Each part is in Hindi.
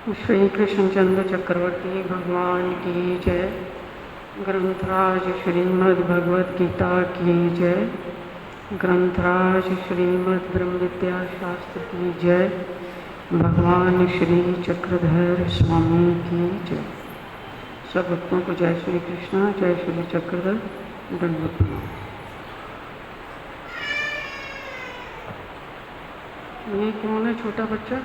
श्री कृष्णचंद्र चक्रवर्ती भगवान की जय। ग्रंथराज श्रीमद् भगवद गीता की जय। ग्रंथराज श्रीमद् ब्रह्म विद्या शास्त्र की जय। भगवान श्री चक्रधर स्वामी की जय। सब भक्तों को जय श्री कृष्ण, जय श्री चक्रधर, दंडवत प्रणाम। ये कौन है छोटा बच्चा?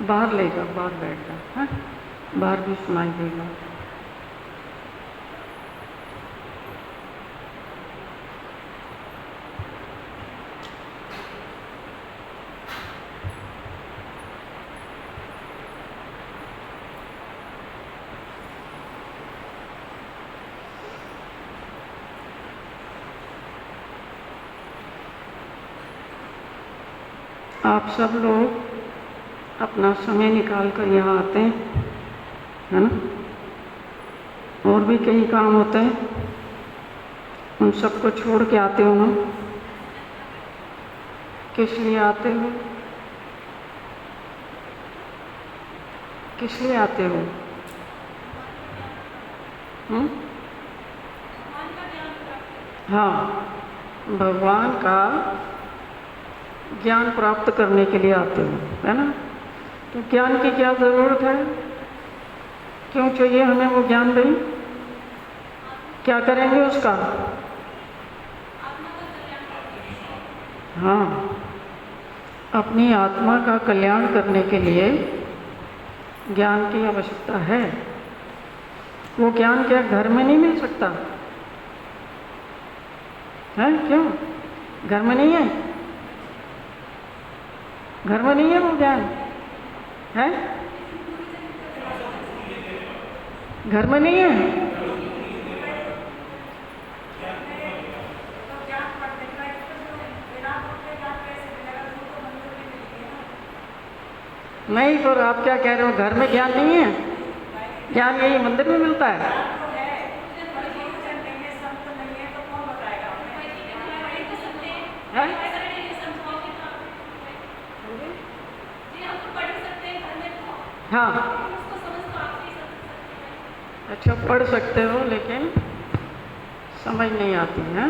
बाहर ले जाओ, बाहर बैठ जाओ, है बाहर भी सुनाई देगा। आप सब लोग अपना समय निकाल कर यहाँ आते हैं, है ना। और भी कई काम होते हैं, उन सबको छोड़ के आते हो ना। किस लिए आते हो? किस लिए आते हो? हाँ, भगवान का ज्ञान प्राप्त करने के लिए आते हो, है ना। तो ज्ञान की क्या ज़रूरत है? क्यों चाहिए हमें वो ज्ञान भाई? क्या करेंगे उसका? हाँ, अपनी आत्मा का कल्याण करने के लिए ज्ञान की आवश्यकता है। वो ज्ञान क्या घर में नहीं मिल सकता है? क्यों घर में नहीं है? घर में नहीं है वो ज्ञान, है घर में नहीं है। नहीं, तो आप क्या कह रहे हो? घर में ज्ञान नहीं है? ज्ञान यही मंदिर में मिलता है। हाँ, अच्छा पढ़ सकते हो लेकिन समझ नहीं आती है।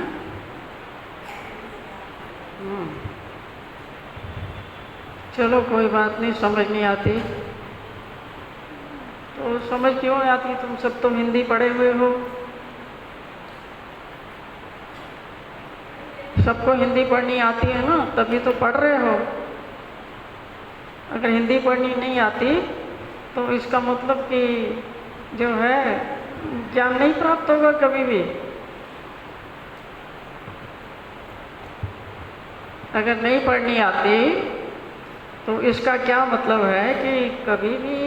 चलो कोई बात नहीं, समझ नहीं आती तो समझ क्यों आती? तुम सब तो हिंदी पढ़े हुए हो, सबको हिंदी पढ़नी आती है ना, तभी तो पढ़ रहे हो। अगर हिंदी पढ़नी नहीं आती तो इसका मतलब कि जो है ज्ञान नहीं प्राप्त होगा कभी भी। अगर नहीं पढ़नी आती तो इसका क्या मतलब है कि कभी भी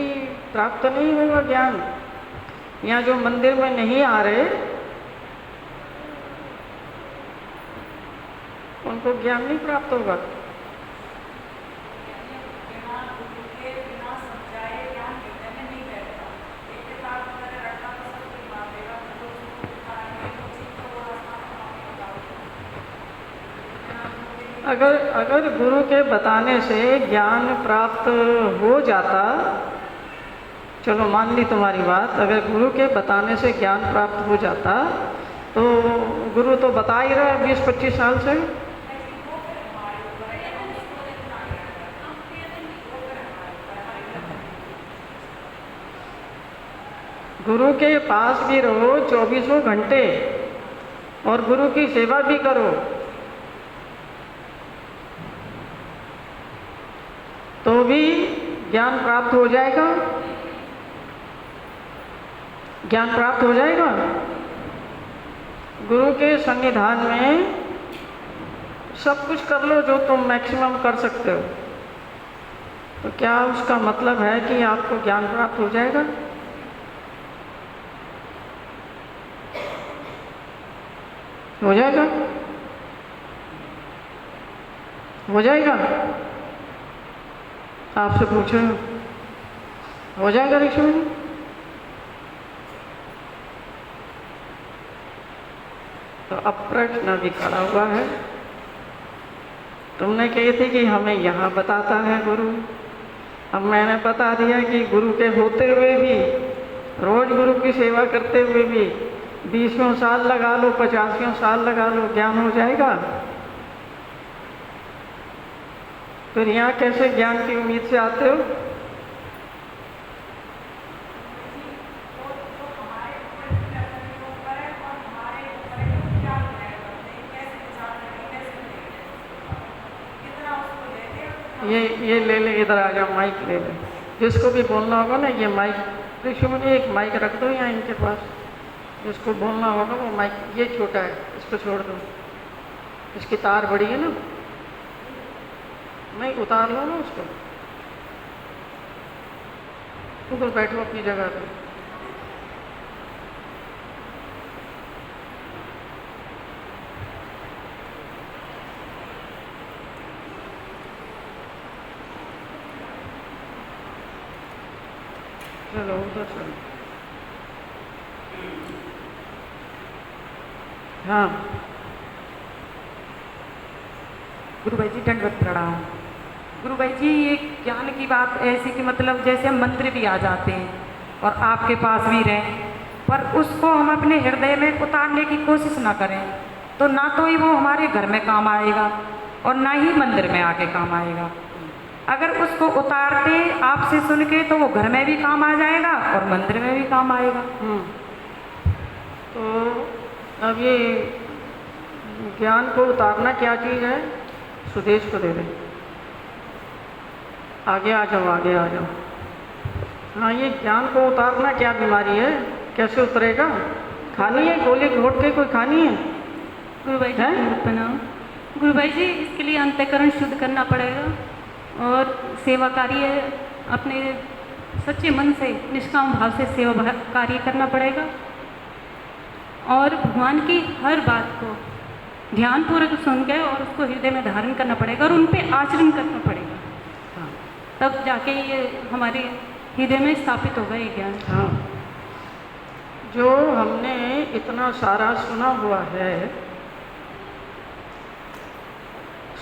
प्राप्त नहीं होगा ज्ञान। यहाँ जो मंदिर में नहीं आ रहे उनको ज्ञान नहीं प्राप्त होगा। अगर गुरु के बताने से ज्ञान प्राप्त हो जाता, चलो मान ली तुम्हारी बात, अगर गुरु के बताने से ज्ञान प्राप्त हो जाता तो गुरु तो बता ही रहा है 20-25 साल से। गुरु के पास भी रहो 24 घंटे और गुरु की सेवा भी करो तो भी ज्ञान प्राप्त हो जाएगा। ज्ञान प्राप्त हो जाएगा। गुरु के सन्निधान में सब कुछ कर लो जो तुम मैक्सिमम कर सकते हो, तो क्या उसका मतलब है कि आपको ज्ञान प्राप्त हो जाएगा? हो जाएगा? हो जाएगा? आपसे पूछो, हो जाएगा ऋषि? तो अब प्रश्न भी खड़ा हुआ है, तो तुमने कही थी कि हमें यहाँ बताता है गुरु। अब मैंने बता दिया कि गुरु के होते हुए भी, रोज गुरु की सेवा करते हुए भी 20 साल लगा लो, 50 साल लगा लो, ज्ञान हो जाएगा? फिर यहाँ कैसे ज्ञान की उम्मीद से आते हो? ये ले ले, इधर आ जाओ, माइक ले ले। जिसको भी बोलना होगा ना, ये माइक ऋषि मुनि एक माइक रख दो यहाँ इनके पास। जिसको बोलना होगा वो माइक, ये छोटा है, इसको छोड़ दो, इसकी तार बड़ी है ना, नहीं उतार लो ना उसको। उधर बैठो अपनी जगह पे। चलो उधर चलो। हाँ गुरु भाई जी दंडवत प्रणाम। गुरु भाई जी ये ज्ञान की बात ऐसी कि मतलब जैसे हम मंत्र भी आ जाते हैं और आपके पास भी रहें, पर उसको हम अपने हृदय में उतारने की कोशिश ना करें तो ना तो ही वो हमारे घर में काम आएगा और ना ही मंदिर में आके काम आएगा। अगर उसको उतारते आपसे सुन के तो वो घर में भी काम आ जाएगा और मंदिर में भी काम आएगा। तो अब ये ज्ञान को उतारना क्या चीज़ है? सुदेश को दे दे। आगे आ जाओ, आगे आ जाओ। हाँ, ये ज्ञान को उतारना क्या बीमारी है? कैसे उतरेगा? खानी है गोली घोट के, कोई खानी है? गुरु भाई जी प्रणाम। गुरु भाई जी इसके लिए अंतःकरण शुद्ध करना पड़ेगा और सेवा कार्य अपने सच्चे मन से निष्काम भाव से सेवा कार्य करना पड़ेगा और भगवान की हर बात को ध्यानपूर्वक सुन के और उसको हृदय में धारण करना पड़ेगा और उन पे आचरण करना पड़ेगा। हाँ, तब जाके ये हमारे हृदय में स्थापित होगा ये ज्ञान। हाँ, जो हमने इतना सारा सुना हुआ है,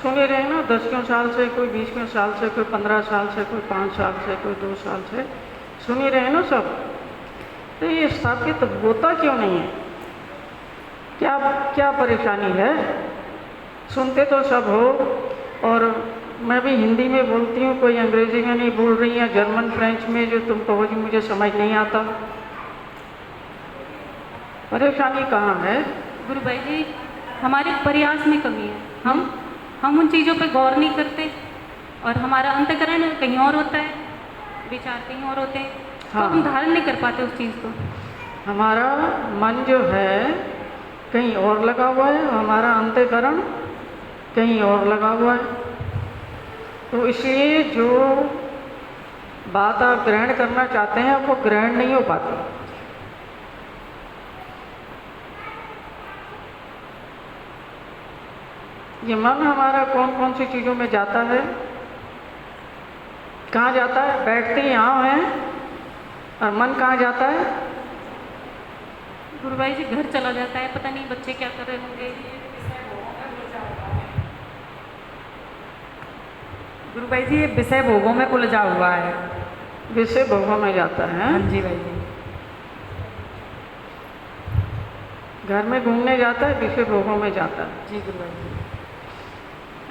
सुने रहे ना 10 साल से, कोई 20 साल से, कोई 15 साल से, कोई 5 साल से, कोई 2 साल से सुने रहे ना सब, तो ये स्थापित होता क्यों नहीं है? क्या क्या परेशानी है? सुनते तो सब हो, और मैं भी हिंदी में बोलती हूँ, कोई अंग्रेजी में नहीं बोल रही है, जर्मन फ्रेंच में, जो तुम कहो जी मुझे समझ नहीं आता। परेशानी कहाँ है? गुरु भाई जी हमारे प्रयास में कमी है। हम उन चीज़ों पे गौर नहीं करते और हमारा अंतःकरण कहीं और होता है, विचार कहीं और होते हैं। हाँ। तो हम धारण नहीं कर पाते उस चीज़ को। हमारा मन जो है कहीं और लगा हुआ है, हमारा अंतःकरण कहीं और लगा हुआ है। तो इसलिए जो बात आप ग्रहण करना चाहते हैं वो ग्रहण नहीं हो पाती। ये मन हमारा कौन कौन सी चीज़ों में जाता है? कहाँ जाता है? बैठते यहाँ हैं, और मन कहाँ जाता है? गुरु भाई जी घर चला जाता है, पता नहीं बच्चे क्या कर रहे होंगे। गुरु भाई जी ये विषय भोगों में उलझा हुआ है। विषय भोगों में जाता है। हाँ जी भाई जी। घर में घूमने जाता है, विषय भोगों में जाता है। जी गुरु भाई जी।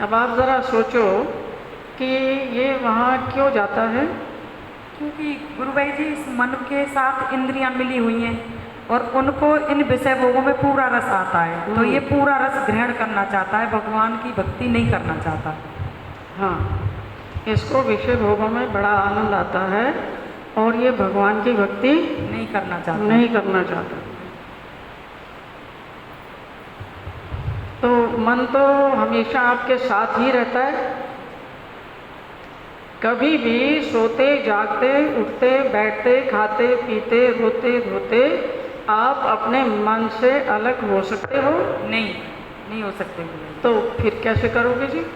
अब आप ज़रा सोचो कि ये वहाँ क्यों जाता है? क्योंकि गुरु भाई जी इस मन के साथ इंद्रियां मिली हुई हैं और उनको इन विषय भोगों में पूरा रस आता है, तो ये पूरा रस ग्रहण करना चाहता है, भगवान की भक्ति नहीं करना चाहता। हाँ, इसको विषय भोगों में बड़ा आनंद आता है और ये भगवान की भक्ति नहीं करना चाहता। नहीं करना चाहता। तो मन तो हमेशा आपके साथ ही रहता है। कभी भी सोते जागते उठते बैठते खाते पीते रोते धोते आप अपने मन से अलग हो सकते हो? नहीं हो सकते। तो फिर कैसे करोगे जी?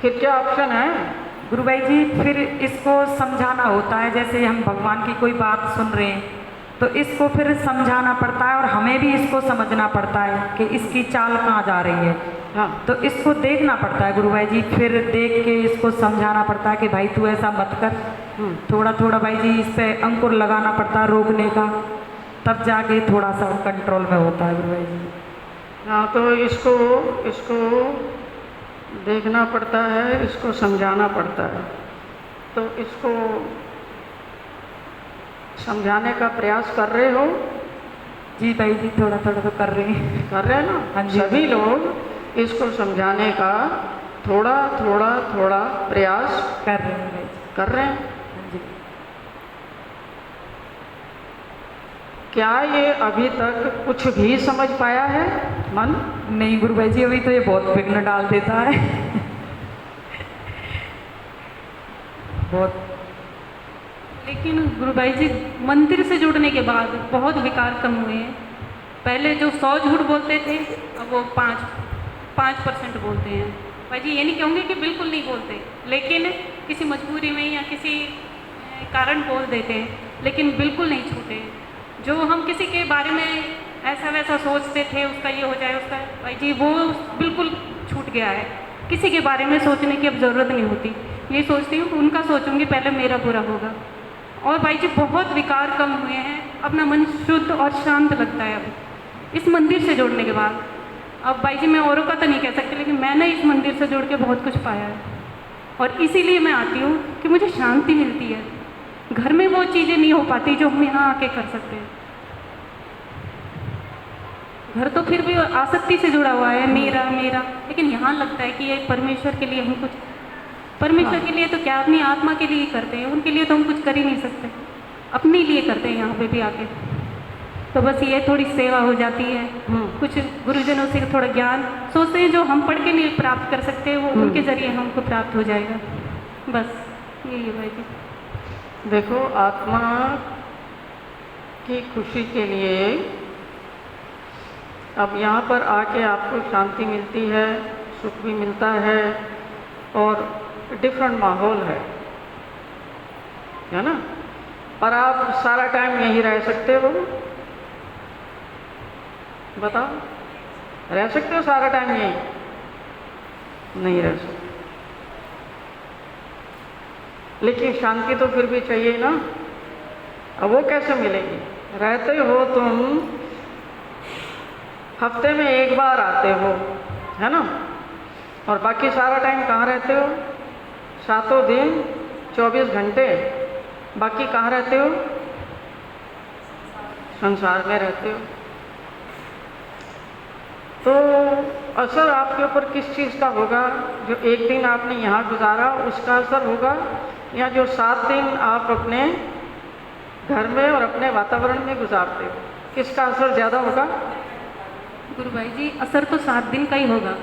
फिर क्या ऑप्शन है? गुरु भाई जी फिर इसको समझाना होता है। जैसे हम भगवान की कोई बात सुन रहे हैं तो तो इसको फिर समझाना पड़ता है और हमें भी इसको समझना पड़ता है कि इसकी चाल कहाँ जा रही है। हाँ तो इसको देखना पड़ता है गुरु भाई जी, फिर देख के इसको समझाना पड़ता है कि भाई तू ऐसा मत कर। थोड़ा थोड़ा भाई जी इस पे अंकुर लगाना पड़ता है रोकने का, तब जाके थोड़ा सा कंट्रोल में होता है गुरु भाई जी। हाँ, तो इसको देखना पड़ता है, इसको समझाना पड़ता है। तो इसको समझाने का प्रयास कर रहे हो? जी भाई जी थोड़ा थोड़ा तो कर रहे हैं। कर रहे हैं ना? हाँ जी। सभी लोग इसको समझाने का थोड़ा थोड़ा थोड़ा प्रयास कर रहे हैं भाई जी। कर रहे हैं। हाँ जी। क्या ये अभी तक कुछ भी समझ पाया है मन? नहीं गुरु भाई जी, अभी तो ये बहुत विघ्न डाल देता है बहुत। लेकिन गुरु भाई जी मंदिर से जुड़ने के बाद बहुत विकार कम हुए हैं। पहले जो 100 झूठ बोलते थे अब वो 5% बोलते हैं। भाई जी ये नहीं कहूँगी कि बिल्कुल नहीं बोलते, लेकिन किसी मजबूरी में या किसी कारण बोल देते हैं, लेकिन बिल्कुल नहीं छूटे। जो हम किसी के बारे में ऐसा वैसा सोचते थे उसका ये हो जाए उसका, भाई जी वो बिल्कुल छूट गया है। किसी के बारे में सोचने की अब ज़रूरत नहीं होती। ये सोचती हूँ कि उनका सोचूंगी पहले मेरा बुरा होगा। और भाई जी बहुत विकार कम हुए हैं, अपना मन शुद्ध और शांत लगता है अब इस मंदिर से जुड़ने के बाद। अब भाई जी मैं औरों का तो नहीं कह सकती, लेकिन मैंने इस मंदिर से जुड़ के बहुत कुछ पाया है और इसीलिए मैं आती हूँ कि मुझे शांति मिलती है। घर में वो चीज़ें नहीं हो पाती जो हम यहाँ आके कर सकते हैं। घर तो फिर भी आसक्ति से जुड़ा हुआ है, मेरा मेरा, लेकिन यहाँ लगता है कि ये परमेश्वर के लिए हम कुछ, परमेश्वर के लिए तो क्या अपनी आत्मा के लिए ही करते हैं, उनके लिए तो हम कुछ कर ही नहीं सकते, अपने लिए करते हैं यहाँ पे भी आके। तो बस ये थोड़ी सेवा हो जाती है, कुछ गुरुजनों से थोड़ा ज्ञान सोचते हैं जो हम पढ़ के नहीं प्राप्त कर सकते वो उनके जरिए हमको प्राप्त हो जाएगा। बस यही है भाई जी। देखो, आत्मा की खुशी के लिए अब यहाँ पर आके आपको शांति मिलती है, सुख भी मिलता है और डिफरेंट माहौल है ना। और आप सारा टाइम यहीं रह सकते हो? बताओ, रह सकते हो सारा टाइम यहीं? नहीं रह सकते। लेकिन शांति तो फिर भी चाहिए ना। अब वो कैसे मिलेगी? रहते हो तुम, हफ्ते में एक बार आते हो, है ना, और बाकी सारा टाइम कहाँ रहते हो? 7 दिन 24 घंटे बाकी कहाँ रहते हो? संसार में रहते हो। तो असर आपके ऊपर किस चीज़ का होगा? जो एक दिन आपने यहाँ गुजारा उसका असर होगा, या जो 7 दिन आप अपने घर में और अपने वातावरण में गुजारते हो, किसका असर ज़्यादा होगा? गुरु भाई जी असर तो 7 दिन का ही होगा,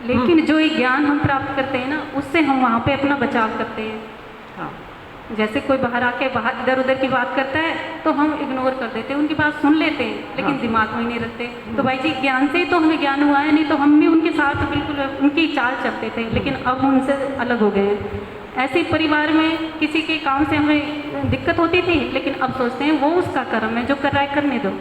लेकिन जो ये ज्ञान हम प्राप्त करते हैं ना, उससे हम वहाँ पे अपना बचाव करते हैं। हाँ, जैसे कोई बाहर आके बाहर इधर उधर की बात करता है तो हम इग्नोर कर देते हैं, उनकी बात सुन लेते हैं लेकिन दिमाग में ही नहीं रखते। तो भाई जी ज्ञान से ही तो हमें ज्ञान हुआ है, नहीं तो हम भी उनके साथ बिल्कुल उनकी चाल चलते थे, लेकिन अब उनसे अलग हो गए हैं। ऐसे ही परिवार में किसी के काम से हमें दिक्कत होती थी, लेकिन अब सोचते हैं वो उसका कर्म है, जो कर रहा है करने दो।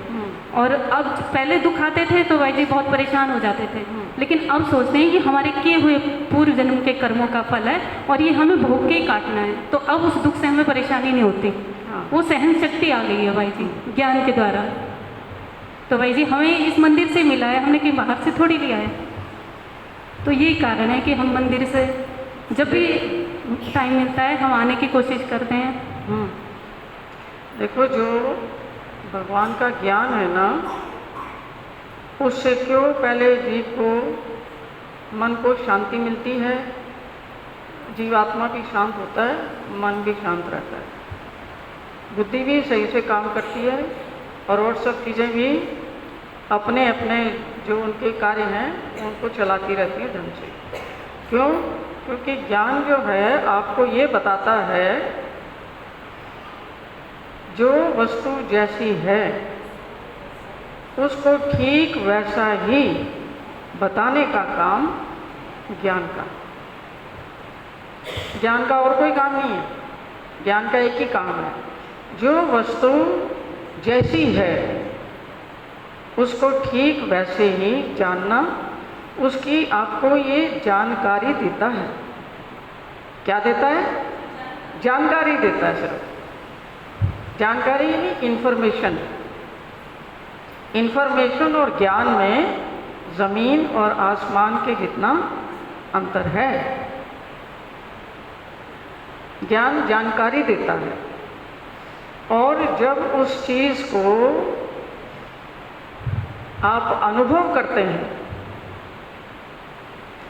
और अब पहले दुख आते थे तो भाई जी बहुत परेशान हो जाते थे, लेकिन अब सोचते हैं कि हमारे किए हुए पूर्व जन्म के कर्मों का फल है और ये हमें भोग के ही काटना है, तो अब उस दुख से हमें परेशानी नहीं होती। वो सहन शक्ति आ गई है भाई जी ज्ञान के द्वारा। तो भाई जी हमें इस मंदिर से मिला है, हमने कहीं बाहर से थोड़ी लिया है। तो यही कारण है कि हम मंदिर से जब भी टाइम मिलता है हम आने की कोशिश करते हैं। देखो, जो भगवान का ज्ञान है ना, उससे क्यों पहले जीव को, मन को शांति मिलती है, जीवात्मा भी शांत होता है, मन भी शांत रहता है, बुद्धि भी सही से काम करती है और सब चीज़ें भी अपने अपने जो उनके कार्य हैं उनको चलाती रहती है ढंग से। क्यों? क्योंकि ज्ञान जो है आपको ये बताता है जो वस्तु जैसी है उसको ठीक वैसा ही बताने का काम ज्ञान का। ज्ञान का और कोई काम नहीं है, ज्ञान का एक ही काम है, जो वस्तु जैसी है उसको ठीक वैसे ही जानना, उसकी आपको ये जानकारी देता है। क्या देता है? जानकारी देता है। सिर्फ जानकारी यानी इंफॉर्मेशन। इंफॉर्मेशन और ज्ञान में ज़मीन और आसमान के जितना अंतर है। ज्ञान जानकारी देता है, और जब उस चीज़ को आप अनुभव करते हैं,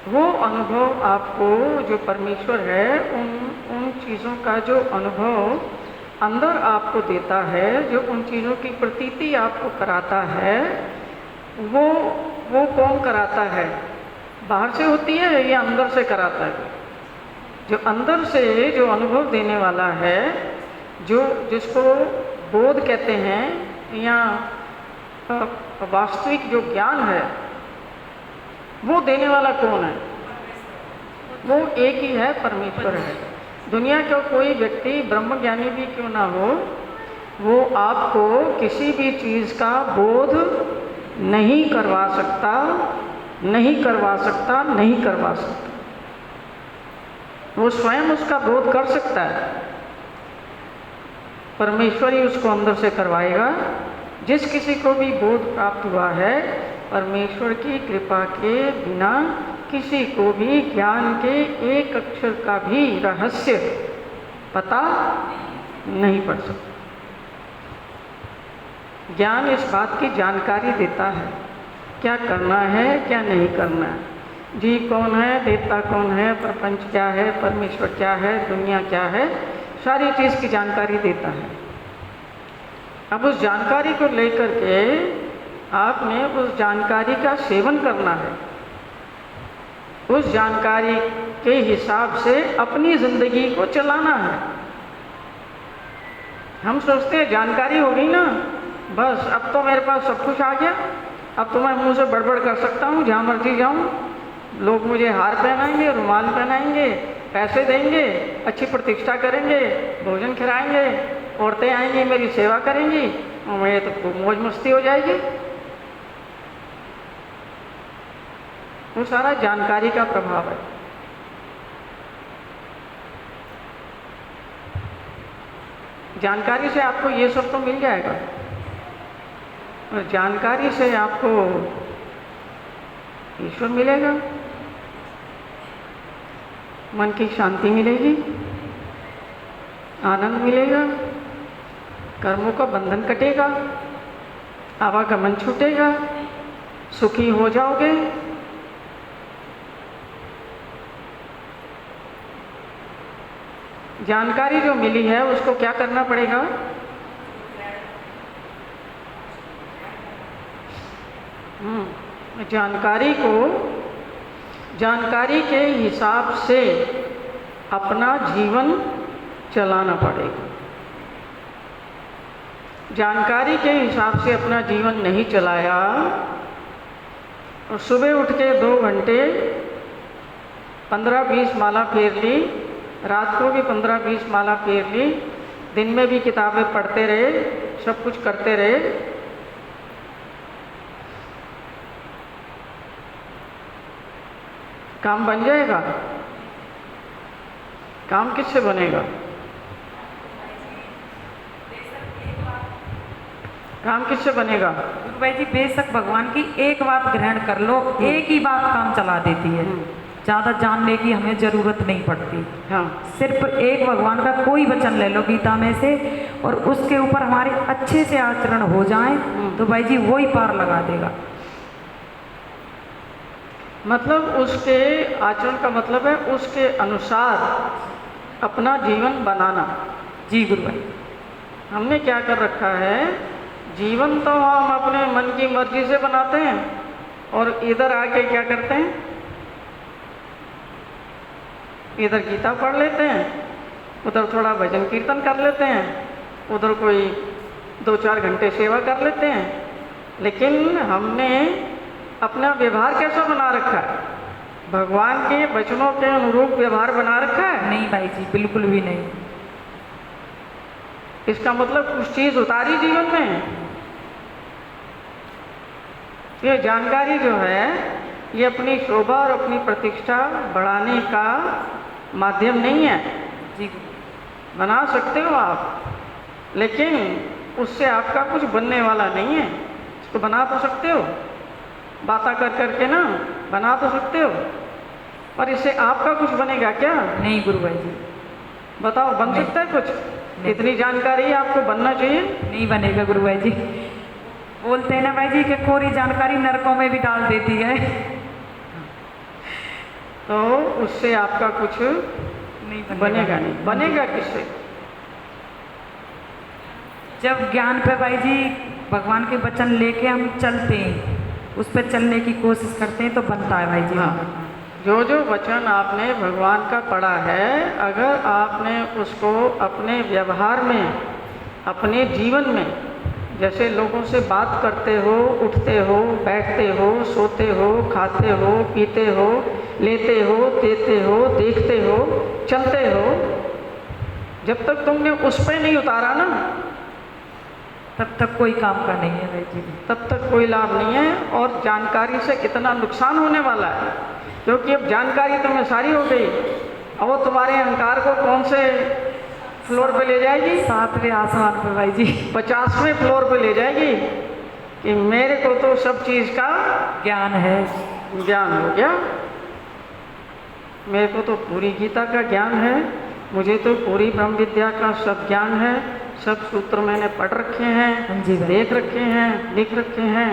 वो अनुभव आपको जो परमेश्वर है उन चीज़ों का जो अनुभव अंदर आपको देता है, जो उन चीज़ों की प्रतीति आपको कराता है, वो कौन कराता है? बाहर से होती है या अंदर से कराता है? जो अंदर से जो अनुभव देने वाला है, जिसको बोध कहते हैं या वास्तविक जो ज्ञान है, वो देने वाला कौन है? वो एक ही है, परमेश्वर है। दुनिया का कोई व्यक्ति ब्रह्मज्ञानी भी क्यों ना हो, वो आपको किसी भी चीज़ का बोध नहीं करवा सकता, नहीं करवा सकता, नहीं करवा सकता। वो स्वयं उसका बोध कर सकता है, परमेश्वर ही उसको अंदर से करवाएगा। जिस किसी को भी बोध प्राप्त हुआ है, परमेश्वर की कृपा के बिना किसी को भी ज्ञान के एक अक्षर का भी रहस्य पता नहीं पड़ सकता। ज्ञान इस बात की जानकारी देता है, क्या करना है, क्या नहीं करना है, जी कौन है, देवता कौन है, प्रपंच क्या है, परमेश्वर क्या है, दुनिया क्या है, सारी चीज़ की जानकारी देता है। अब उस जानकारी को लेकर के आपने उस जानकारी का सेवन करना है, उस जानकारी के हिसाब से अपनी ज़िंदगी को चलाना है। हम सोचते हैं जानकारी हो गई ना, बस अब तो मेरे पास सब कुछ आ गया, अब तो मैं मुंह से बड़बड़ कर सकता हूँ, जहाँ मर्जी जाऊँ, लोग मुझे हार पहनाएंगे, रुमाल पहनाएंगे, पैसे देंगे, अच्छी प्रतिष्ठा करेंगे, भोजन खिलाएंगे, औरतें आएंगी मेरी सेवा करेंगी, और मुझे तो खूब मौज मस्ती हो जाएगी। वो सारा जानकारी का प्रभाव है। जानकारी से आपको ये सब तो मिल जाएगा, और जानकारी से आपको ईश्वर मिलेगा, मन की शांति मिलेगी, आनंद मिलेगा, कर्मों का बंधन कटेगा, आवागमन छूटेगा, सुखी हो जाओगे। जानकारी जो मिली है उसको क्या करना पड़ेगा? जानकारी के हिसाब से अपना जीवन चलाना पड़ेगा। जानकारी के हिसाब से अपना जीवन नहीं चलाया, और सुबह उठ के 2 घंटे 15-20 माला फेर ली, रात को भी 15-20 माला फेर ली, दिन में भी किताबें पढ़ते रहे, सब कुछ करते रहे, काम बन जाएगा? काम किससे बनेगा? काम किससे बनेगा? गुरु भाई जी, बेशक भगवान की एक बात ग्रहण कर लो, एक ही बात काम चला देती है, ज़्यादा जानने की हमें ज़रूरत नहीं पड़ती। हाँ, सिर्फ एक भगवान का कोई वचन ले लो गीता में से, और उसके ऊपर हमारे अच्छे से आचरण हो जाए तो भाई जी वो ही पार लगा देगा। मतलब उसके आचरण का मतलब है उसके अनुसार अपना जीवन बनाना। जी गुरु भाई, हमने क्या कर रखा है, जीवन तो हम अपने मन की मर्जी से बनाते हैं, और इधर आके क्या करते हैं, इधर गीता पढ़ लेते हैं, उधर थोड़ा भजन कीर्तन कर लेते हैं, उधर कोई 2-4 घंटे सेवा कर लेते हैं। लेकिन हमने अपना व्यवहार कैसा बना रखा है? भगवान के वचनों के अनुरूप व्यवहार बना रखा है? नहीं भाई जी, बिल्कुल भी नहीं। इसका मतलब कुछ चीज़ उतारी जीवन में। ये जानकारी जो है ये अपनी शोभा और अपनी प्रतिष्ठा बढ़ाने का माध्यम नहीं है। जी बना सकते हो आप, लेकिन उससे आपका कुछ बनने वाला नहीं है। इसको बना तो सकते हो, बातें कर करके ना बना तो सकते हो, पर इससे आपका कुछ बनेगा क्या? नहीं गुरु भाई जी, बताओ, बन सकता है कुछ? इतनी जानकारी आपको बनना चाहिए। नहीं बनेगा गुरु भाई जी। बोलते हैं ना भाई जी कि कोरी जानकारी नरकों में भी डाल देती है। तो उससे आपका कुछ नहीं बनेगा नहीं। बनेगा किससे? जब ज्ञान पे भाई जी भगवान के वचन लेके हम चलते हैं, उस पर चलने की कोशिश करते हैं तो बनता है भाई जी। हाँ, जो जो वचन आपने भगवान का पढ़ा है, अगर आपने उसको अपने व्यवहार में, अपने जीवन में, जैसे लोगों से बात करते हो, उठते हो, बैठते हो, सोते हो, खाते हो, पीते हो, लेते हो, देते हो, देखते हो, चलते हो, जब तक तुमने उस पे नहीं उतारा ना, तब तक कोई काम का नहीं है भाई जी। तब तक कोई लाभ नहीं है। और जानकारी से कितना नुकसान होने वाला है, क्योंकि अब जानकारी तुम्हें सारी हो गई, अब वो तुम्हारे अहंकार को कौन से फ्लोर पे ले जाएगी? 7वें आसमान पे भाई जी, 50वें फ्लोर पे ले जाएगी कि मेरे को तो सब चीज़ का ज्ञान है। ज्ञान हो गया, मेरे को तो पूरी गीता का ज्ञान है, मुझे तो पूरी ब्रह्म विद्या का सब ज्ञान है, सब सूत्र मैंने पढ़ रखे हैं, जी भाई। देख रखे हैं, लिख रखे हैं,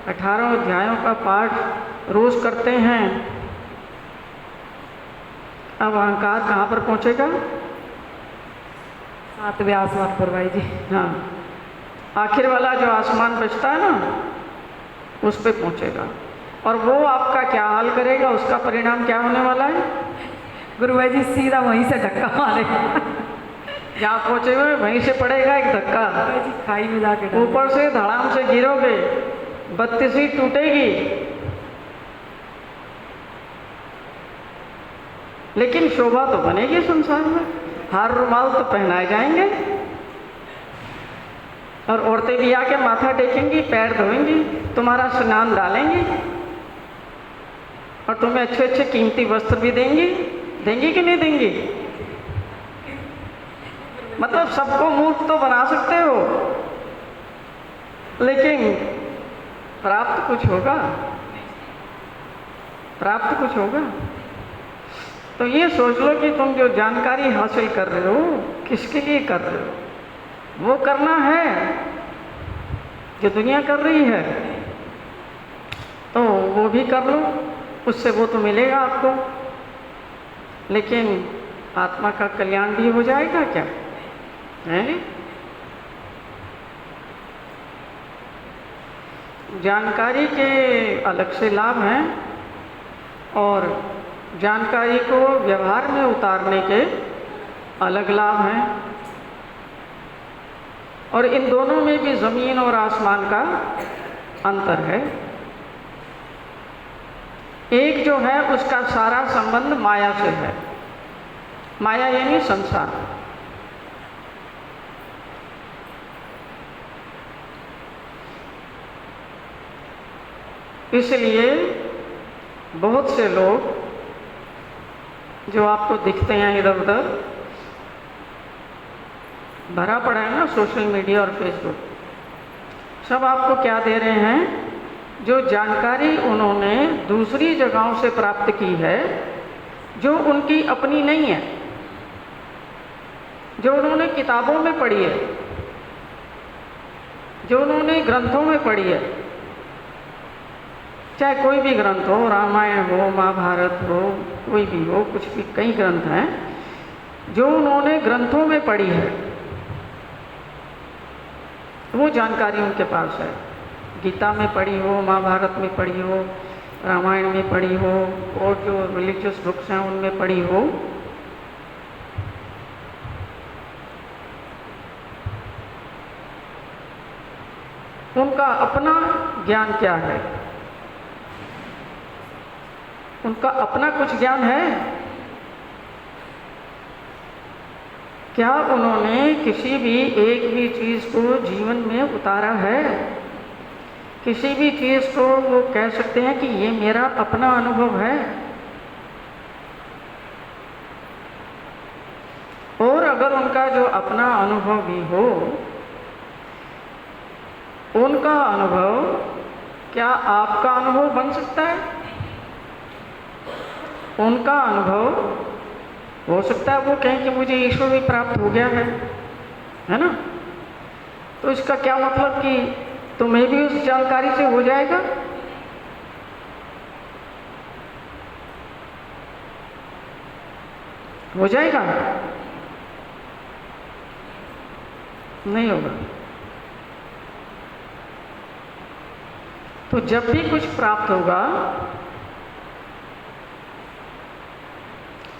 18 अध्यायों का पाठ रोज करते हैं। अब अहंकार कहाँ पर पहुँचेगा? 7वें आसमान पर भाई जी। हाँ, आखिर वाला जो आसमान बचता है ना, उस पे पहुँचेगा। और वो आपका क्या हाल करेगा, उसका परिणाम क्या होने वाला है? गुरु भाई जी सीधा वहीं से धक्का मारेगा। जहाँ पहुँचे हुए वहीं से पड़ेगा एक धक्का, भाई जी खाई में जाके डाल। ऊपर से धड़ाम से गिरोगे, 32 टूटेगी, लेकिन शोभा तो बनेगी संसार में। हार रुमाल तो पहनाए जाएंगे, और औरतें भी आके माथा टेकेंगी, पैर धोएंगी, तुम्हारा स्नान डालेंगी, और तुम्हें अच्छे अच्छे कीमती वस्त्र भी देंगी। देंगी कि नहीं देंगी? मतलब सबको मूर्ख तो बना सकते हो, लेकिन प्राप्त कुछ होगा? प्राप्त कुछ होगा? तो ये सोच लो कि तुम जो जानकारी हासिल कर रहे हो, किसके लिए कर रहे हो? वो करना है जो दुनिया कर रही है, तो वो भी कर लो, उससे वो तो मिलेगा आपको, लेकिन आत्मा का कल्याण भी हो जाएगा क्या? है? जानकारी के अलग से लाभ हैं, और जानकारी को व्यवहार में उतारने के अलग लाभ हैं, और इन दोनों में भी ज़मीन और आसमान का अंतर है। एक जो है उसका सारा संबंध माया से है, माया यानी संसार। इसलिए बहुत से लोग जो आपको दिखते हैं इधर उधर, भरा पड़ा है ना सोशल मीडिया और फेसबुक, सब आपको क्या दे रहे हैं? जो जानकारी उन्होंने दूसरी जगहों से प्राप्त की है, जो उनकी अपनी नहीं है, जो उन्होंने किताबों में पढ़ी है, जो उन्होंने ग्रंथों में पढ़ी है, चाहे कोई भी ग्रंथ हो, रामायण हो, महाभारत हो, कोई भी हो, कुछ भी, कई ग्रंथ हैं जो उन्होंने ग्रंथों में पढ़ी है, वो जानकारी उनके पास है। गीता में पढ़ी हो, महाभारत में पढ़ी हो, रामायण में पढ़ी हो, और जो रिलीजियस बुक्स हैं उनमें पढ़ी हो, उनका अपना ज्ञान क्या है? उनका अपना कुछ ज्ञान है? क्या उन्होंने किसी भी एक भी चीज़ को जीवन में उतारा है? किसी भी चीज़ को वो कह सकते हैं कि ये मेरा अपना अनुभव है? और अगर उनका जो अपना अनुभव भी हो, उनका अनुभव क्या आपका अनुभव बन सकता है? उनका अनुभव हो सकता है वो कहें कि मुझे ईश्वर भी प्राप्त हो गया है ना? तो इसका क्या मतलब कि तुम्हें भी उस जानकारी से हो जाएगा? हो जाएगा? नहीं होगा। तो जब भी कुछ प्राप्त होगा,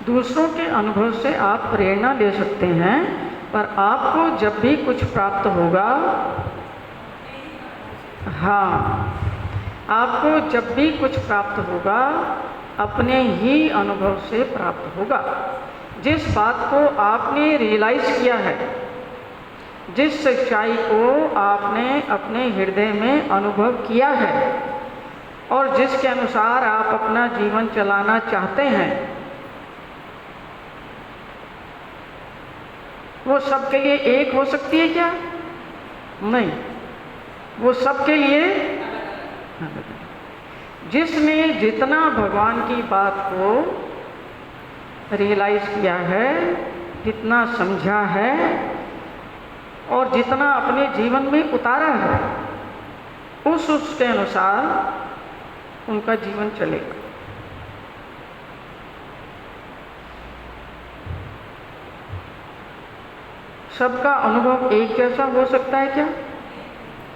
दूसरों के अनुभव से आप प्रेरणा ले सकते हैं, पर आपको जब भी कुछ प्राप्त होगा, हाँ, आपको जब भी कुछ प्राप्त होगा अपने ही अनुभव से प्राप्त होगा। जिस बात को आपने रियलाइज किया है, जिस सच्चाई को आपने अपने हृदय में अनुभव किया है और जिसके अनुसार आप अपना जीवन चलाना चाहते हैं, वो सबके लिए एक हो सकती है क्या? नहीं, वो सबके लिए जिसने जितना भगवान की बात को रियलाइज किया है, जितना समझा है और जितना अपने जीवन में उतारा है, उसके अनुसार उनका जीवन चलेगा। सबका अनुभव एक जैसा हो सकता है क्या?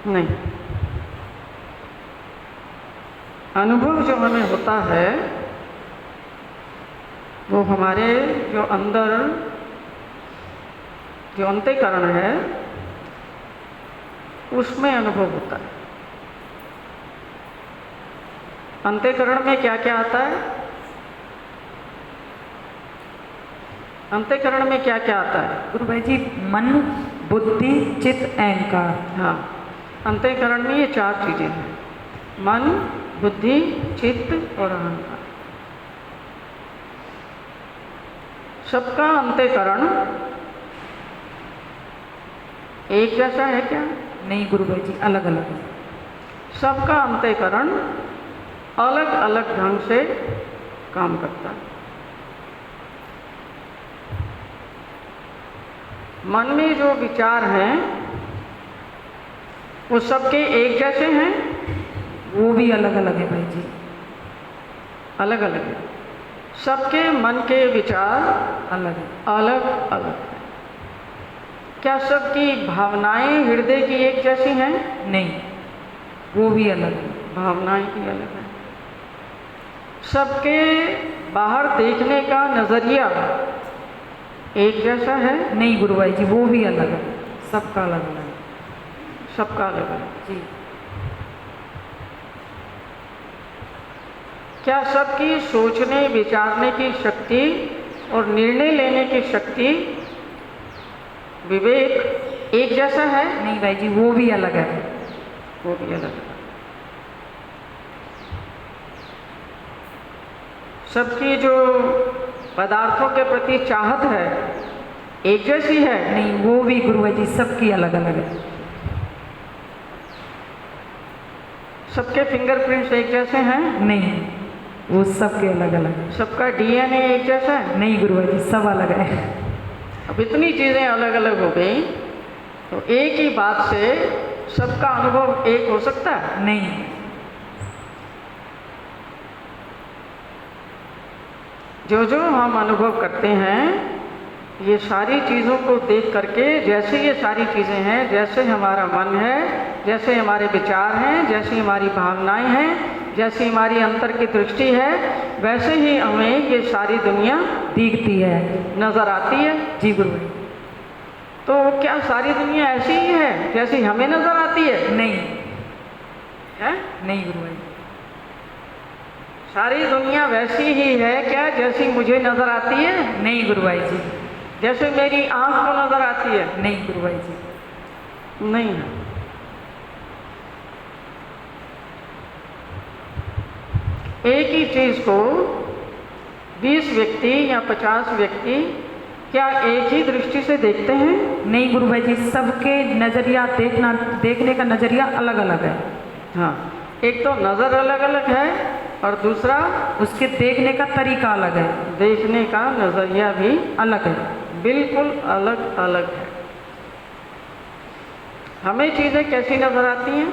नहीं। अनुभव जो हमें होता है वो हमारे जो अंदर जो अंतःकरण है उसमें अनुभव होता है। अंतःकरण में क्या क्या आता है? अंतःकरण में क्या क्या आता है? गुरु भाई जी, मन, बुद्धि, चित्त, अहंकार। हाँ, अंतःकरण में ये चार चीजें हैं: मन, बुद्धि, चित्त और अहंकार। सबका अंतःकरण एक जैसा है क्या? नहीं गुरु भाई जी, अलग अलग है। सबका अंतःकरण अलग अलग ढंग से काम करता है। मन में जो विचार हैं वो सबके एक जैसे हैं? वो भी अलग अलग है भाई जी, अलग अलग है। सबके मन के विचार अलग है, अलग अलग है। क्या सबकी भावनाएं हृदय की एक जैसी हैं? नहीं, वो भी अलग है, भावनाएं की अलग है। सबके बाहर देखने का नजरिया एक जैसा है? नहीं गुरु भाई जी, वो भी अलग है, सबका अलग अलग है। सबका अलग अलग जी। क्या सबकी सोचने विचारने की शक्ति और निर्णय लेने की शक्ति, विवेक एक जैसा है? नहीं भाई जी, वो भी अलग है, वो भी अलग है। सबकी जो पदार्थों के प्रति चाहत है एक जैसी है? नहीं, वो भी गुरु भाई जी, सबकी अलग अलग है। सबके फिंगरप्रिंट्स एक जैसे हैं? नहीं, वो सबके अलग अलग है। सबका डीएनए एक जैसा है? नहीं गुरु भाई जी, सब अलग है। अब इतनी चीज़ें अलग अलग हो गई तो एक ही बात से सबका अनुभव एक हो सकता है? नहीं। जो जो हम अनुभव करते हैं ये सारी चीज़ों को देख करके, जैसे ये सारी चीज़ें हैं, जैसे हमारा मन है, जैसे हमारे विचार हैं, जैसी हमारी भावनाएं हैं, जैसी हमारी अंतर की दृष्टि है, वैसे ही हमें ये सारी दुनिया दिखती है, नज़र आती है। जी गुरु भाई। तो क्या सारी दुनिया ऐसी ही है जैसी हमें नज़र आती है? नहीं है? नहीं गुरु भाई, सारी दुनिया वैसी ही है क्या जैसी मुझे नज़र आती है? नहीं गुरु भाई जी। जैसे मेरी आंख को नजर आती है, नहीं गुरुभाई जी। नहीं है। एक ही चीज को 20 व्यक्ति या 50 व्यक्ति क्या एक ही दृष्टि से देखते हैं? नहीं गुरुभाई जी, सबके नजरिया देखने का नजरिया अलग अलग है। हाँ, एक तो नजर अलग अलग है और दूसरा उसके देखने का तरीका अलग है, देखने का नजरिया भी अलग है, बिल्कुल अलग अलग है। हमें चीजें कैसी नजर आती हैं?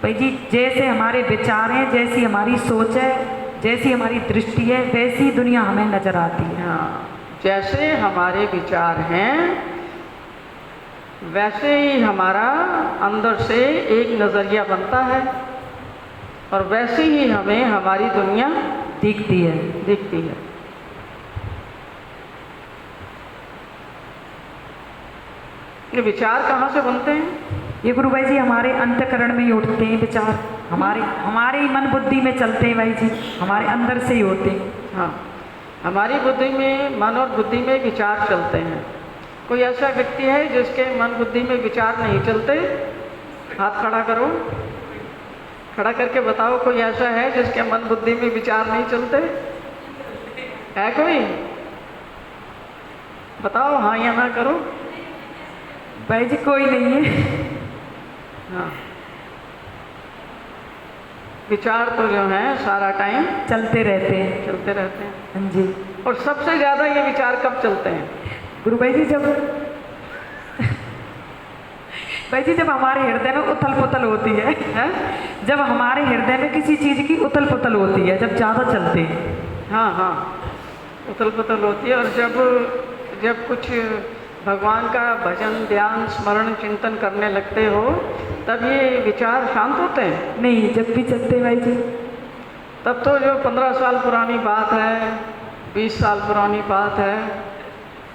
भाई जी जैसे हमारे विचार हैं, जैसी हमारी सोच है, जैसी हमारी दृष्टि है, वैसी दुनिया हमें नजर आती है। हाँ, जैसे हमारे विचार हैं वैसे ही हमारा अंदर से एक नजरिया बनता है और वैसे ही हमें हमारी दुनिया दिखती है। दिखती है। ये विचार कहाँ से बनते हैं? ये गुरुभाई जी हमारे अंतःकरण में ही उठते हैं विचार, हमारे ही मन बुद्धि में चलते हैं भाई जी, हमारे अंदर से ही होते हैं। हाँ, हमारी बुद्धि में, मन और बुद्धि में विचार चलते हैं। कोई ऐसा व्यक्ति है जिसके मन बुद्धि में विचार नहीं चलते? हाथ खड़ा करो, खड़ा करके बताओ कोई ऐसा है जिसके मन बुद्धि में विचार नहीं चलते? है कोई? बताओ, हाँ या ना करो। भाई जी कोई नहीं है। हाँ, विचार तो जो है सारा टाइम चलते रहते हैं। चलते रहते हैं। हाँ जी। और सबसे ज्यादा ये विचार कब चलते हैं? गुरुभाई जी जब भाई जी जब हमारे हृदय में उथल पुथल होती है, जब हमारे हृदय में किसी चीज की उथल पुथल होती है, जब ज्यादा चलते हैं। हाँ हाँ, उथल पुथल होती है। और जब कुछ भगवान का भजन, ध्यान, स्मरण, चिंतन करने लगते हो तब ये विचार शांत होते हैं? नहीं, जब भी चलते हैं भाई जी। तब तो जो 15 साल पुरानी बात है, 20 साल पुरानी बात है,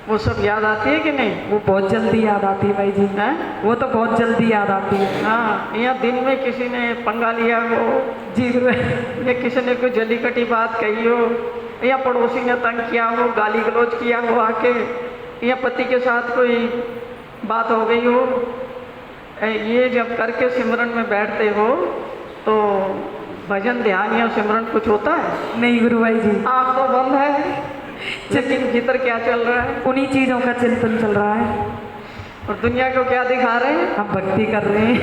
वो सब याद आती है कि नहीं? वो बहुत जल्दी याद आती है भाई जी। हैं? वो तो बहुत जल्दी याद आती है। हाँ, या दिन में किसी ने पंगा लिया हो जी या किसी ने कोई जली कटी बात कही हो, या पड़ोसी ने तंग किया हो, गाली गलौज किया हो आके, या पति के साथ कोई बात हो गई हो, ये जब करके सिमरन में बैठते हो तो भजन, ध्यान या सिमरन कुछ होता है? नहीं गुरुभाई जी। आँख तो बंद है, लेकिन भीतर क्या चल रहा है? उन्हीं चीजों का चिंतन चल रहा है। और दुनिया को क्या दिखा रहे हैं? हम भक्ति कर रहे हैं।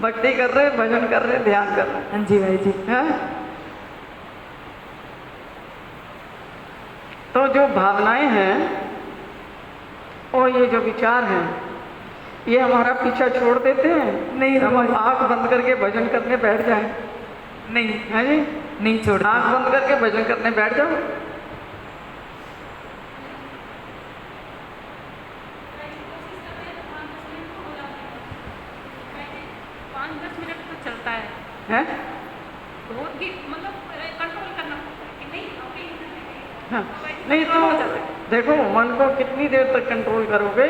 भक्ति कर रहे हैं, भजन कर रहे हैं, ध्यान कर रहे हैं। हाँ जी भाई जी। हैं? तो जो भावनाएं हैं और ये जो विचार हैं, ये हमारा पीछा छोड़ देते हैं? नहीं, हम आँख बंद करके भजन करने बैठ जाएं? नहीं है जी, नहीं छोड़। आँख बंद करके भजन करने बैठ जाओ। चलता है हैं? बहुत ही मतलब कंट्रोल करना पड़ता है कि नहीं अभी हाँ, नहीं तो देखो मन को कितनी देर तक कंट्रोल करोगे?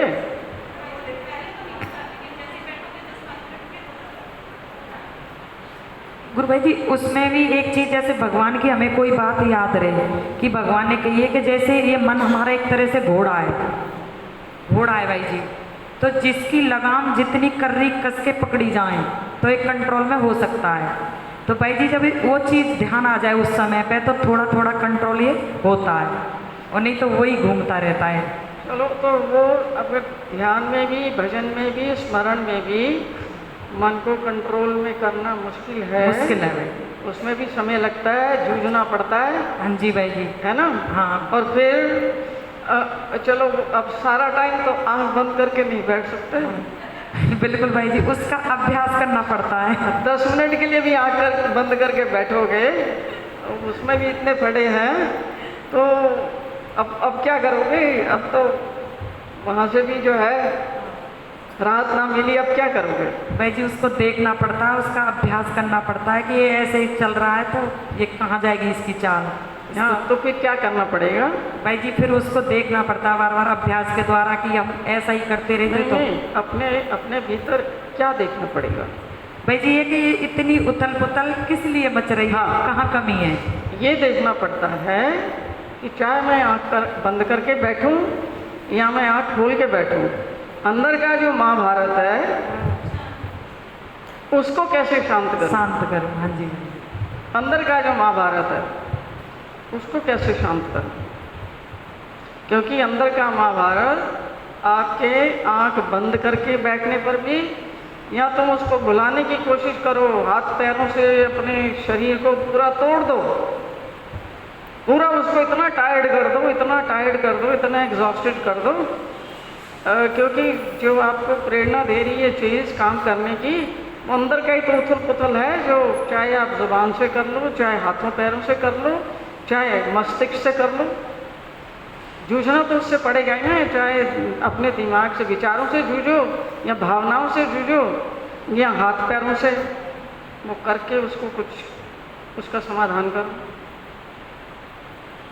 गुरुभाई जी उसमें भी एक चीज, जैसे भगवान की हमें कोई बात याद रहे कि भगवान ने कही है कि जैसे ये मन हमारा एक तरह से घोड़ा है भाई जी, तो जिसकी लगाम जितनी कर्री कस के पकड़ी जाए तो एक कंट्रोल में हो सकता है। तो भाई जी जब वो चीज़ ध्यान आ जाए उस समय पे तो थोड़ा थोड़ा कंट्रोल ये होता है, और नहीं तो वही घूमता रहता है। चलो, तो वो अगर ध्यान में भी, भजन में भी, स्मरण में भी मन को कंट्रोल में करना मुश्किल है भाई, उसमें भी समय लगता है, जूझना पड़ता है। हाँ जी भाई जी, है ना? हाँ। और फिर चलो अब सारा टाइम तो आँख बंद करके नहीं बैठ सकते। बिल्कुल भाई जी, उसका अभ्यास करना पड़ता है। 10 मिनट के लिए भी आँख बंद करके बैठोगे, उसमें भी इतने पड़े हैं, तो अब क्या करोगे? अब तो वहाँ से भी जो है राहत ना मिली, अब क्या करोगे? भाई जी उसको देखना पड़ता है, उसका अभ्यास करना पड़ता है कि ये ऐसे ही चल रहा है तो ये कहाँ जाएगी इसकी चाल। हाँ, तो फिर क्या करना पड़ेगा? भाई जी फिर उसको देखना पड़ता है बार बार अभ्यास के द्वारा कि हम ऐसा ही करते रहते तो अपने भीतर क्या देखना पड़ेगा? भाई जी ये कि ये इतनी उथल पुथल किस लिए मच रही है, हाँ। कहाँ कमी है, ये देखना पड़ता है कि चाहे मैं बंद करके बैठूं या मैं आँख खोल के बैठूं, अंदर का जो महाभारत है उसको कैसे शांत करूं? शांत करूं, हाँ जी। अंदर का जो महाभारत है उसको कैसे शांत करूं? क्योंकि अंदर का महाभारत आपके आंख बंद करके बैठने पर भी, या तुम उसको भुलाने की कोशिश करो, हाथ पैरों से अपने शरीर को पूरा तोड़ दो, पूरा उसको इतना टायर्ड कर दो, इतना टायर्ड कर दो, इतना एग्जॉस्टेड कर दो, क्योंकि जो आपको प्रेरणा दे रही है चीज़ काम करने की, वो अंदर का ही तो उथल पुथल है, जो चाहे आप जुबान से कर लो, चाहे हाथों पैरों से कर लो, चाहे मस्तिष्क से कर लो, जूझना तो उससे पड़ेगा ही ना। चाहे अपने दिमाग से, विचारों से जूझो या भावनाओं से जूझो या हाथ पैरों से, वो करके उसको कुछ उसका समाधान करो।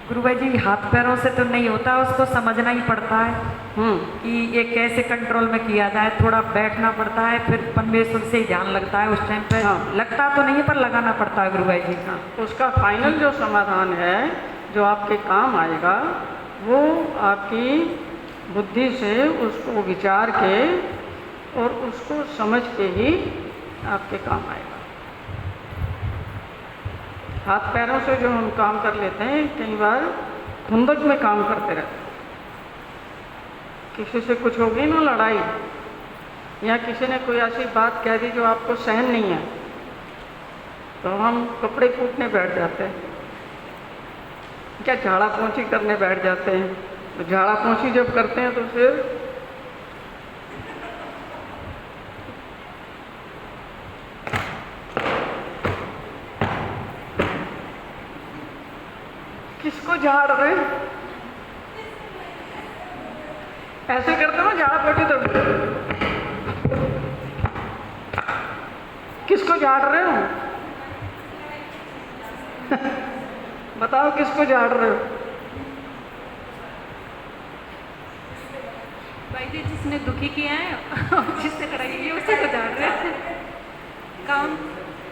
गुरुभाई जी, हाथ पैरों से तो नहीं होता, उसको समझना ही पड़ता है कि ये कैसे कंट्रोल में किया जाए। थोड़ा बैठना पड़ता है, फिर परमेश्वर से ही ध्यान लगता है उस टाइम पे। हाँ। लगता तो नहीं है पर लगाना पड़ता है गुरुभाई जी। हाँ, उसका फाइनल जो समाधान है, जो आपके काम आएगा, वो आपकी बुद्धि से उसको विचार के और उसको समझ के ही आपके काम आएगा। हाथ पैरों से जो हम काम कर लेते हैं, कई बार खुंदक में काम करते रहते हैं। किसी से कुछ हो गई ना लड़ाई, या किसी ने कोई ऐसी बात कह दी जो आपको सहन नहीं है, तो हम कपड़े कूटने बैठ जाते हैं, क्या झाड़ा पोंछी करने बैठ जाते हैं। तो झाड़ा पोंछी जब करते हैं तो फिर किसको झाड़ रहे हैं? ऐसे करते हो झाड़ा पोंछी तो किसको झाड़ रहे हो? बताओ किसको झाड़ रहे हो? भाई जी, जिसने दुखी किया है और जिससे लड़ाई की है उसी को झाड़ रहे हैं।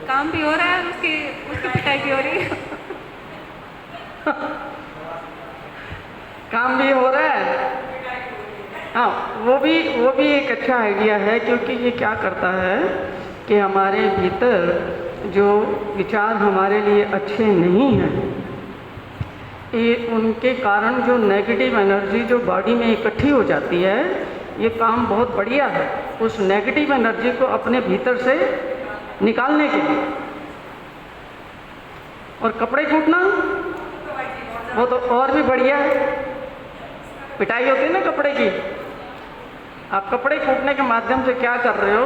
काम भी हो रहा है और उसकी पिटाई भी हो रही है। काम भी हो रहा है, हाँ, वो भी एक अच्छा आइडिया है, क्योंकि ये क्या करता है कि हमारे भीतर जो विचार हमारे लिए अच्छे नहीं हैं, ये उनके कारण जो नेगेटिव एनर्जी जो बॉडी में इकट्ठी हो जाती है, ये काम बहुत बढ़िया है उस नेगेटिव एनर्जी को अपने भीतर से निकालने के लिए। और कपड़े कूटना वो तो और भी बढ़िया है। पिटाई होती है ना कपड़े की, आप कपड़े कूटने के माध्यम से क्या कर रहे हो?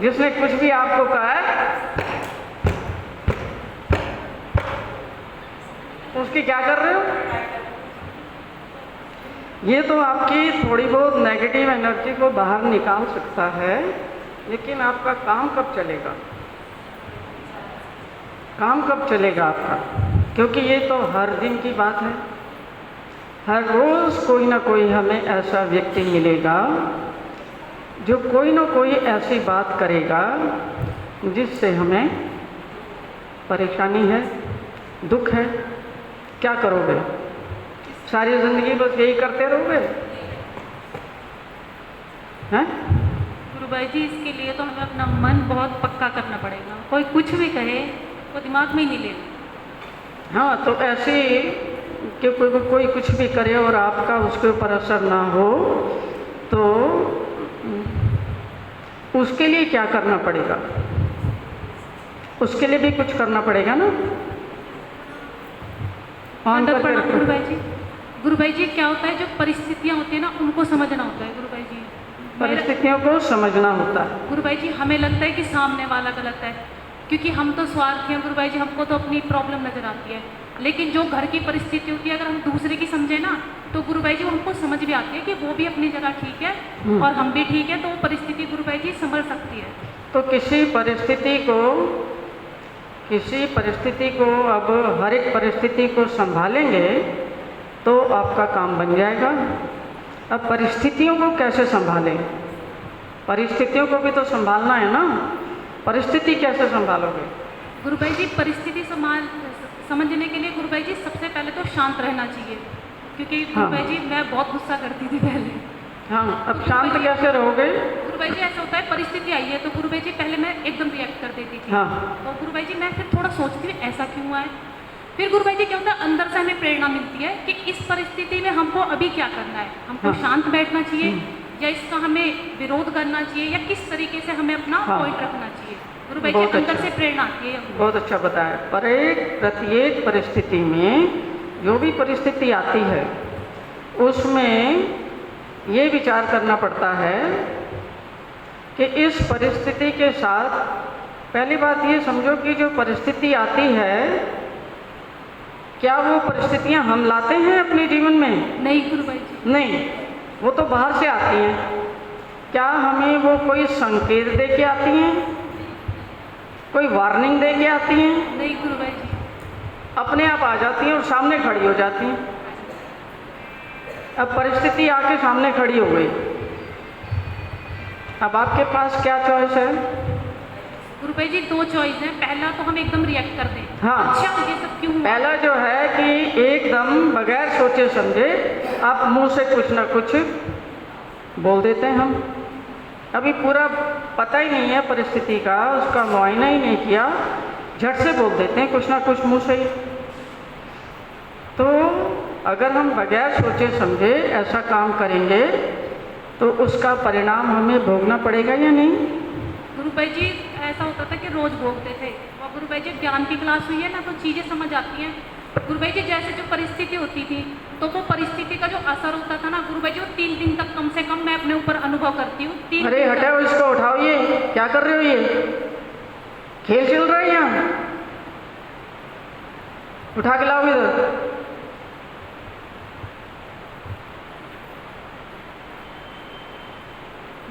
जिसने कुछ भी आपको कहा है उसकी क्या कर रहे हो? ये तो आपकी थोड़ी बहुत नेगेटिव एनर्जी को बाहर निकाल सकता है, लेकिन आपका काम कब चलेगा? काम कब चलेगा आपका? क्योंकि ये तो हर दिन की बात है। हर रोज़ कोई ना कोई हमें ऐसा व्यक्ति मिलेगा जो कोई ना कोई ऐसी बात करेगा जिससे हमें परेशानी है, दुख है। क्या करोगे? सारी ज़िंदगी बस यही करते रहोगे? हैं? गुरुभाई जी, इसके लिए तो हमें अपना मन बहुत पक्का करना पड़ेगा। कोई कुछ भी कहे वो दिमाग में ही नहीं लेना। हाँ, तो ऐसे कि कोई कुछ भी करे और आपका उसके ऊपर असर ना हो, तो उसके लिए क्या करना पड़ेगा? उसके लिए भी कुछ करना पड़ेगा ना। गुरुभाई जी, क्या होता है, जो परिस्थितियाँ होती है ना, उनको समझना होता है गुरुभाई जी। परिस्थितियों को समझना होता है। गुरुभाई जी, हमें लगता है कि सामने वाला गलत है, क्योंकि हम तो स्वार्थी हैं गुरुभाई जी, हमको तो अपनी प्रॉब्लम नज़र आती है। लेकिन जो घर की परिस्थिति होती है, अगर हम दूसरे की समझे ना, तो गुरुभाई जी हमको समझ भी आती है कि वो भी अपनी जगह ठीक है और हम भी ठीक है, तो वो परिस्थिति गुरुभाई जी संभल सकती है। तो किसी परिस्थिति को अब हर एक परिस्थिति को संभालेंगे तो आपका काम बन जाएगा। अब परिस्थितियों को कैसे संभालें? परिस्थितियों को भी तो संभालना है ना। परिस्थिति कैसे संभालोगे? गुरुभाई जी, परिस्थिति समझने के लिए गुरुभाई जी सबसे पहले तो शांत रहना चाहिए, क्योंकि हाँ। गुरुभाई जी मैं बहुत गुस्सा करती थी पहले। हाँ, अब शांत कैसे रहोगे? गुरुभाई जी ऐसा होता है, परिस्थिति आई है तो गुरुभाई जी पहले मैं एकदम रिएक्ट कर देती थी। हाँ। तो गुरुभाई जी मैं फिर थोड़ा सोचती हूँ ऐसा क्यों हुआ है। फिर गुरुभाई जी क्या होता है, अंदर से हमें प्रेरणा मिलती है कि इस परिस्थिति में हमको अभी क्या करना है, हमको हाँ। शांत बैठना चाहिए या इसका हमें विरोध करना चाहिए या किस तरीके से हमें अपना हाँ। पॉइंट रखना चाहिए। गुरुभाई जी बहुत अंदर अच्छा। से प्रेरणा आती है हमको। बहुत अच्छा बताया। प्रत्येक परिस्थिति में जो भी परिस्थिति आती है उसमें ये विचार करना पड़ता है कि इस परिस्थिति के साथ, पहली बात ये समझो कि जो परिस्थिति आती है क्या वो परिस्थितियां हम लाते हैं अपने जीवन में? नहीं गुरुभाई जी। नहीं, वो तो बाहर से आती हैं। क्या हमें वो कोई संकेत दे के आती हैं, कोई वार्निंग दे के आती हैं? नहीं गुरुभाई जी। अपने आप आ जाती हैं और सामने खड़ी हो जाती हैं। अब परिस्थिति आके सामने खड़ी हो गई, अब आपके पास क्या चॉइस है? गुरुभाई जी दो चॉइस है। पहला तो हम एकदम रिएक्ट कर दें, हाँ। अच्छा ये सब क्यों हुआ? पहला जो है कि एकदम बगैर सोचे समझे आप मुंह से कुछ ना कुछ बोल देते हैं। हम अभी पूरा पता ही नहीं है परिस्थिति का, उसका मुआयना ही नहीं किया, झट से बोल देते हैं कुछ ना कुछ मुंह से ही। तो अगर हम बगैर सोचे समझे ऐसा काम करेंगे तो उसका परिणाम हमें भोगना पड़ेगा या नहीं? गुरुभाई जी ऐसा होता था कि रोज भोगते थे, और गुरुभाई जी ज्ञान की क्लास हुई है ना तो चीज़ें समझ आती हैं। गुरुभाई जी जैसे जो परिस्थिति होती थी तो वो परिस्थिति का जो असर होता था ना गुरुभाई जी, वो 3 दिन तक कम से कम मैं अपने ऊपर अनुभव करती हूँ। 3 अरे दिन तक। हटाओ इसको, उठाओ, ये क्या कर रहे हो? ये खेल चल रहा है यहाँ, उठा के लाओ इधर।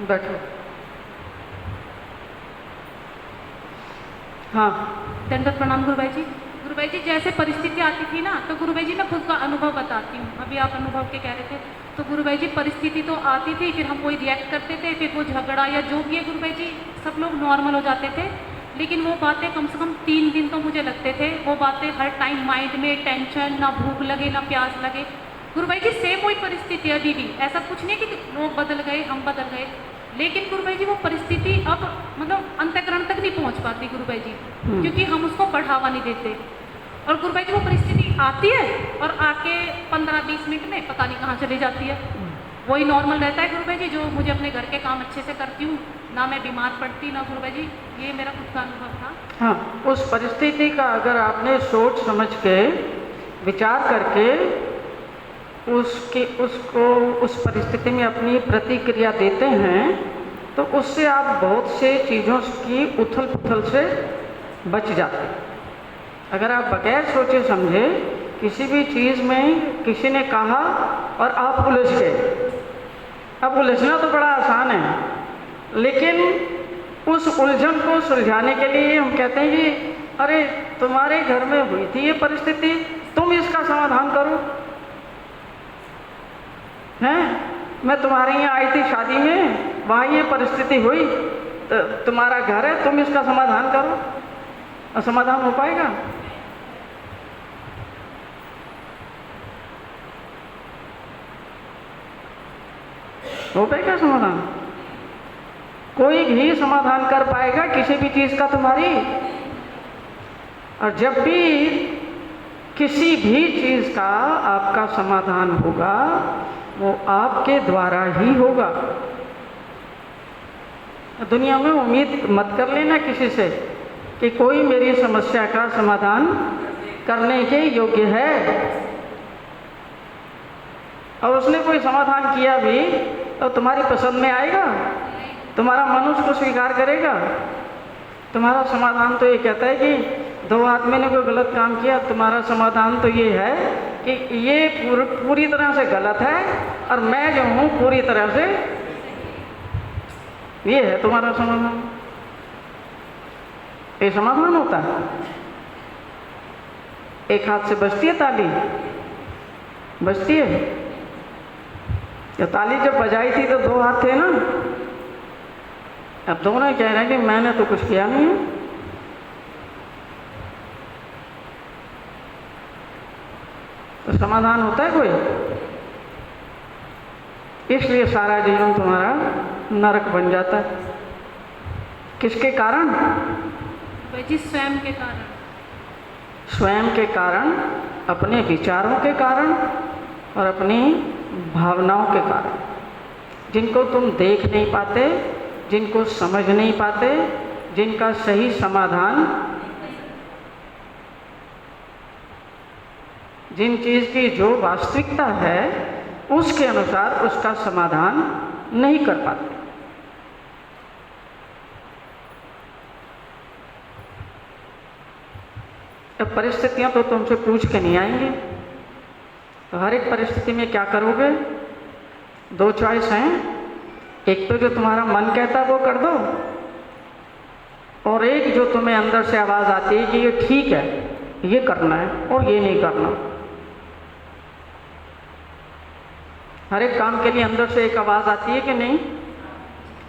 बैठो। हाँ, दंडवत प्रणाम गुरुभाई जी। गुरुभाई जी जैसे परिस्थिति आती थी ना तो गुरुभाई जी मैं खुद का अनुभव बताती हूँ। अभी आप अनुभव के कह रहे थे तो गुरुभाई जी परिस्थिति तो आती थी, फिर हम कोई रिएक्ट करते थे, फिर वो झगड़ा या जो भी है गुरुभाई जी सब लोग नॉर्मल हो जाते थे। लेकिन वो बातें कम से कम 3 दिन तो मुझे लगते थे, वो बातें हर टाइम माइंड में टेंशन, ना भूख लगे ना प्यास लगे। गुरुभाई जी सेम वही परिस्थिति है अभी भी, ऐसा कुछ नहीं कि लोग बदल गए हम बदल गए, लेकिन गुरुभाई जी वो परिस्थिति अब मतलब अंतःकरण तक नहीं पहुंच पाती गुरुभाई जी, क्योंकि हम उसको बढ़ावा नहीं देते। और गुरुभाई जी वो परिस्थिति आती है और आके 15-20 मिनट में पता नहीं कहाँ चली जाती है। वही नॉर्मल रहता है गुरुभाई जी, जो मुझे अपने घर के काम अच्छे से करती हूँ, ना मैं बीमार पड़ती ना गुरुभाई जी। ये मेरा खुद का अनुभव था। हाँ, उस परिस्थिति का अगर आपने सोच समझ के विचार करके उस परिस्थिति में अपनी प्रतिक्रिया देते हैं तो उससे आप बहुत से चीज़ों की उथल पुथल से बच जाते हैं। अगर आप बगैर सोचे समझे किसी भी चीज़ में किसी ने कहा और आप उलझ गए, अब उलझना तो बड़ा आसान है, लेकिन उस उलझन को सुलझाने के लिए हम कहते हैं कि अरे तुम्हारे घर में हुई थी ये परिस्थिति, तुम इसका समाधान करो। हैं, मैं तुम्हारे यहाँ आई थी शादी में, वहाँ ये परिस्थिति हुई, तो तुम्हारा घर है, तुम इसका समाधान करो। और समाधान हो पाएगा? हो पाएगा समाधान? कोई भी समाधान कर पाएगा किसी भी चीज़ का तुम्हारी? और जब भी किसी भी चीज़ का आपका समाधान होगा वो आपके द्वारा ही होगा। दुनिया में उम्मीद मत कर लेना किसी से कि कोई मेरी समस्या का समाधान करने के योग्य है, और उसने कोई समाधान किया भी तो तुम्हारी पसंद में आएगा? तुम्हारा मन उसको स्वीकार करेगा? तुम्हारा समाधान तो ये कहता है कि 2 आदमी ने कोई गलत काम किया, तुम्हारा समाधान तो ये है कि ये पूरी तरह से गलत है और मैं जो हूँ पूरी तरह से, ये है तुम्हारा समाधान। ये समाधान होता है? एक हाथ से बजती है ताली? बजती है? तो ताली जब बजाई थी तो 2 हाथ थे ना, अब दोनों कह रहे हैं कि मैंने तो कुछ किया नहीं है। तो समाधान होता है कोई? इसलिए सारा जीवन तुम्हारा नरक बन जाता है। किसके कारण? गुरुबाई जी स्वयं के कारण। स्वयं के कारण, अपने विचारों के कारण और अपनी भावनाओं के कारण, जिनको तुम देख नहीं पाते, जिनको समझ नहीं पाते, जिनका सही समाधान, जिन चीज़ की जो वास्तविकता है उसके अनुसार उसका समाधान नहीं कर पाते। अब परिस्थितियां तो तुमसे पूछ के नहीं आएंगी, तो हर एक परिस्थिति में क्या करोगे? दो चॉइस हैं, एक तो जो तुम्हारा मन कहता है वो कर दो, और एक जो तुम्हें अंदर से आवाज़ आती है कि ये ठीक है, ये करना है और ये नहीं करना। हर एक काम के लिए अंदर से एक आवाज़ आती है कि नहीं?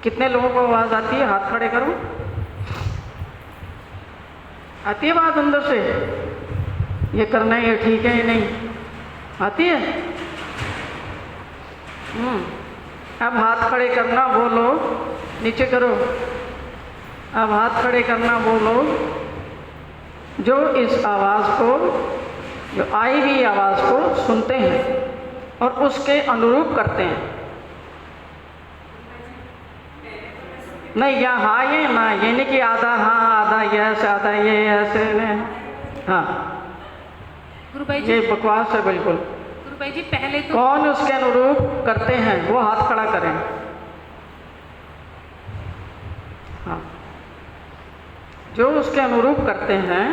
कितने लोगों को आवाज़ आती है? हाथ खड़े करो। आती है बात अंदर से, ये करना है, ये ठीक है, ये नहीं, आती है? अब हाथ खड़े करना, वो लोग नीचे करो। अब हाथ खड़े करना वो लोग जो इस आवाज़ को, जो आई हुई आवाज़ को सुनते हैं और उसके अनुरूप करते हैं। नहीं, या हाँ ये ना, ये नहीं कि आधा हाँ आधा यस आधा ये ऐसे नहीं। हाँ गुरुबाई जी, ये बकवास है बिल्कुल। गुरुबाई जी पहले तो कौन उसके अनुरूप करते हैं वो हाथ खड़ा करें। हाँ, जो उसके अनुरूप करते हैं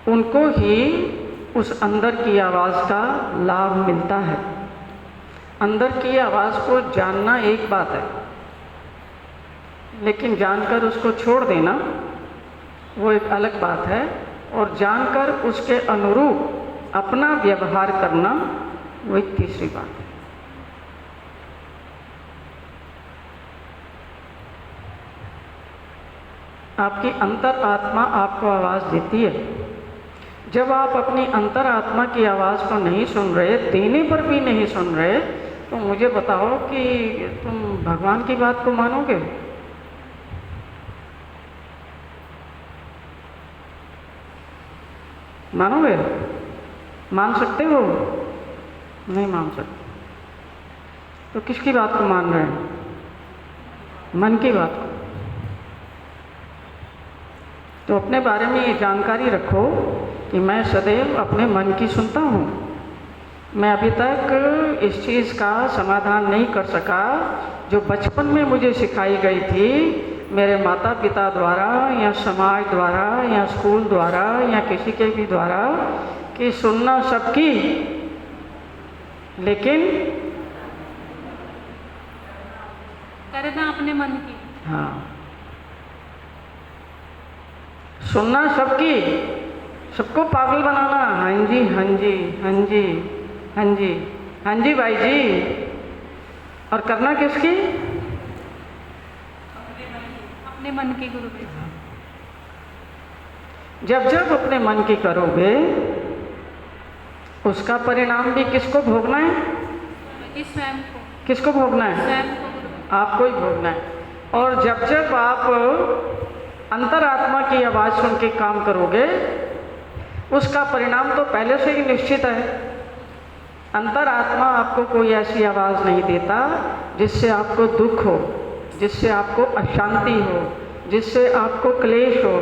उनको ही उस अंदर की आवाज़ का लाभ मिलता है। अंदर की आवाज़ को जानना एक बात है, लेकिन जानकर उसको छोड़ देना वो एक अलग बात है, और जानकर उसके अनुरूप अपना व्यवहार करना वो एक तीसरी बात है। आपकी अंतर आत्मा आपको आवाज़ देती है। जब आप अपनी अंतर आत्मा की आवाज़ को नहीं सुन रहे, देने पर भी नहीं सुन रहे, तो मुझे बताओ कि तुम भगवान की बात को मानोगे? मानोगे? मान सकते हो? नहीं मान सकते। तो किसकी बात को मान रहे हैं? मन की बात को। तो अपने बारे में ये जानकारी रखो कि मैं सदैव अपने मन की सुनता हूँ। मैं अभी तक इस चीज़ का समाधान नहीं कर सका जो बचपन में मुझे सिखाई गई थी मेरे माता पिता द्वारा या समाज द्वारा या स्कूल द्वारा या किसी के भी द्वारा, कि सुनना सबकी, लेकिन करना अपने मन की। हाँ, सुनना सबकी, सबको पागल बनाना, हाँ जी हाँ जी हाँ जी हाँ जी हाँ जी भाई जी, और करना किसकी? अपने मन की। गुरुबाई जब जब अपने मन की करोगे उसका परिणाम भी किसको भोगना है? जी स्वयं को। किसको भोगना है? स्वयं को गुरुबाई। आपको ही भोगना है। और जब जब आप अंतरात्मा की आवाज़ सुन के काम करोगे उसका परिणाम तो पहले से ही निश्चित है। अंतरात्मा आपको कोई ऐसी आवाज़ नहीं देता जिससे आपको दुख हो, जिससे आपको अशांति हो, जिससे आपको क्लेश हो,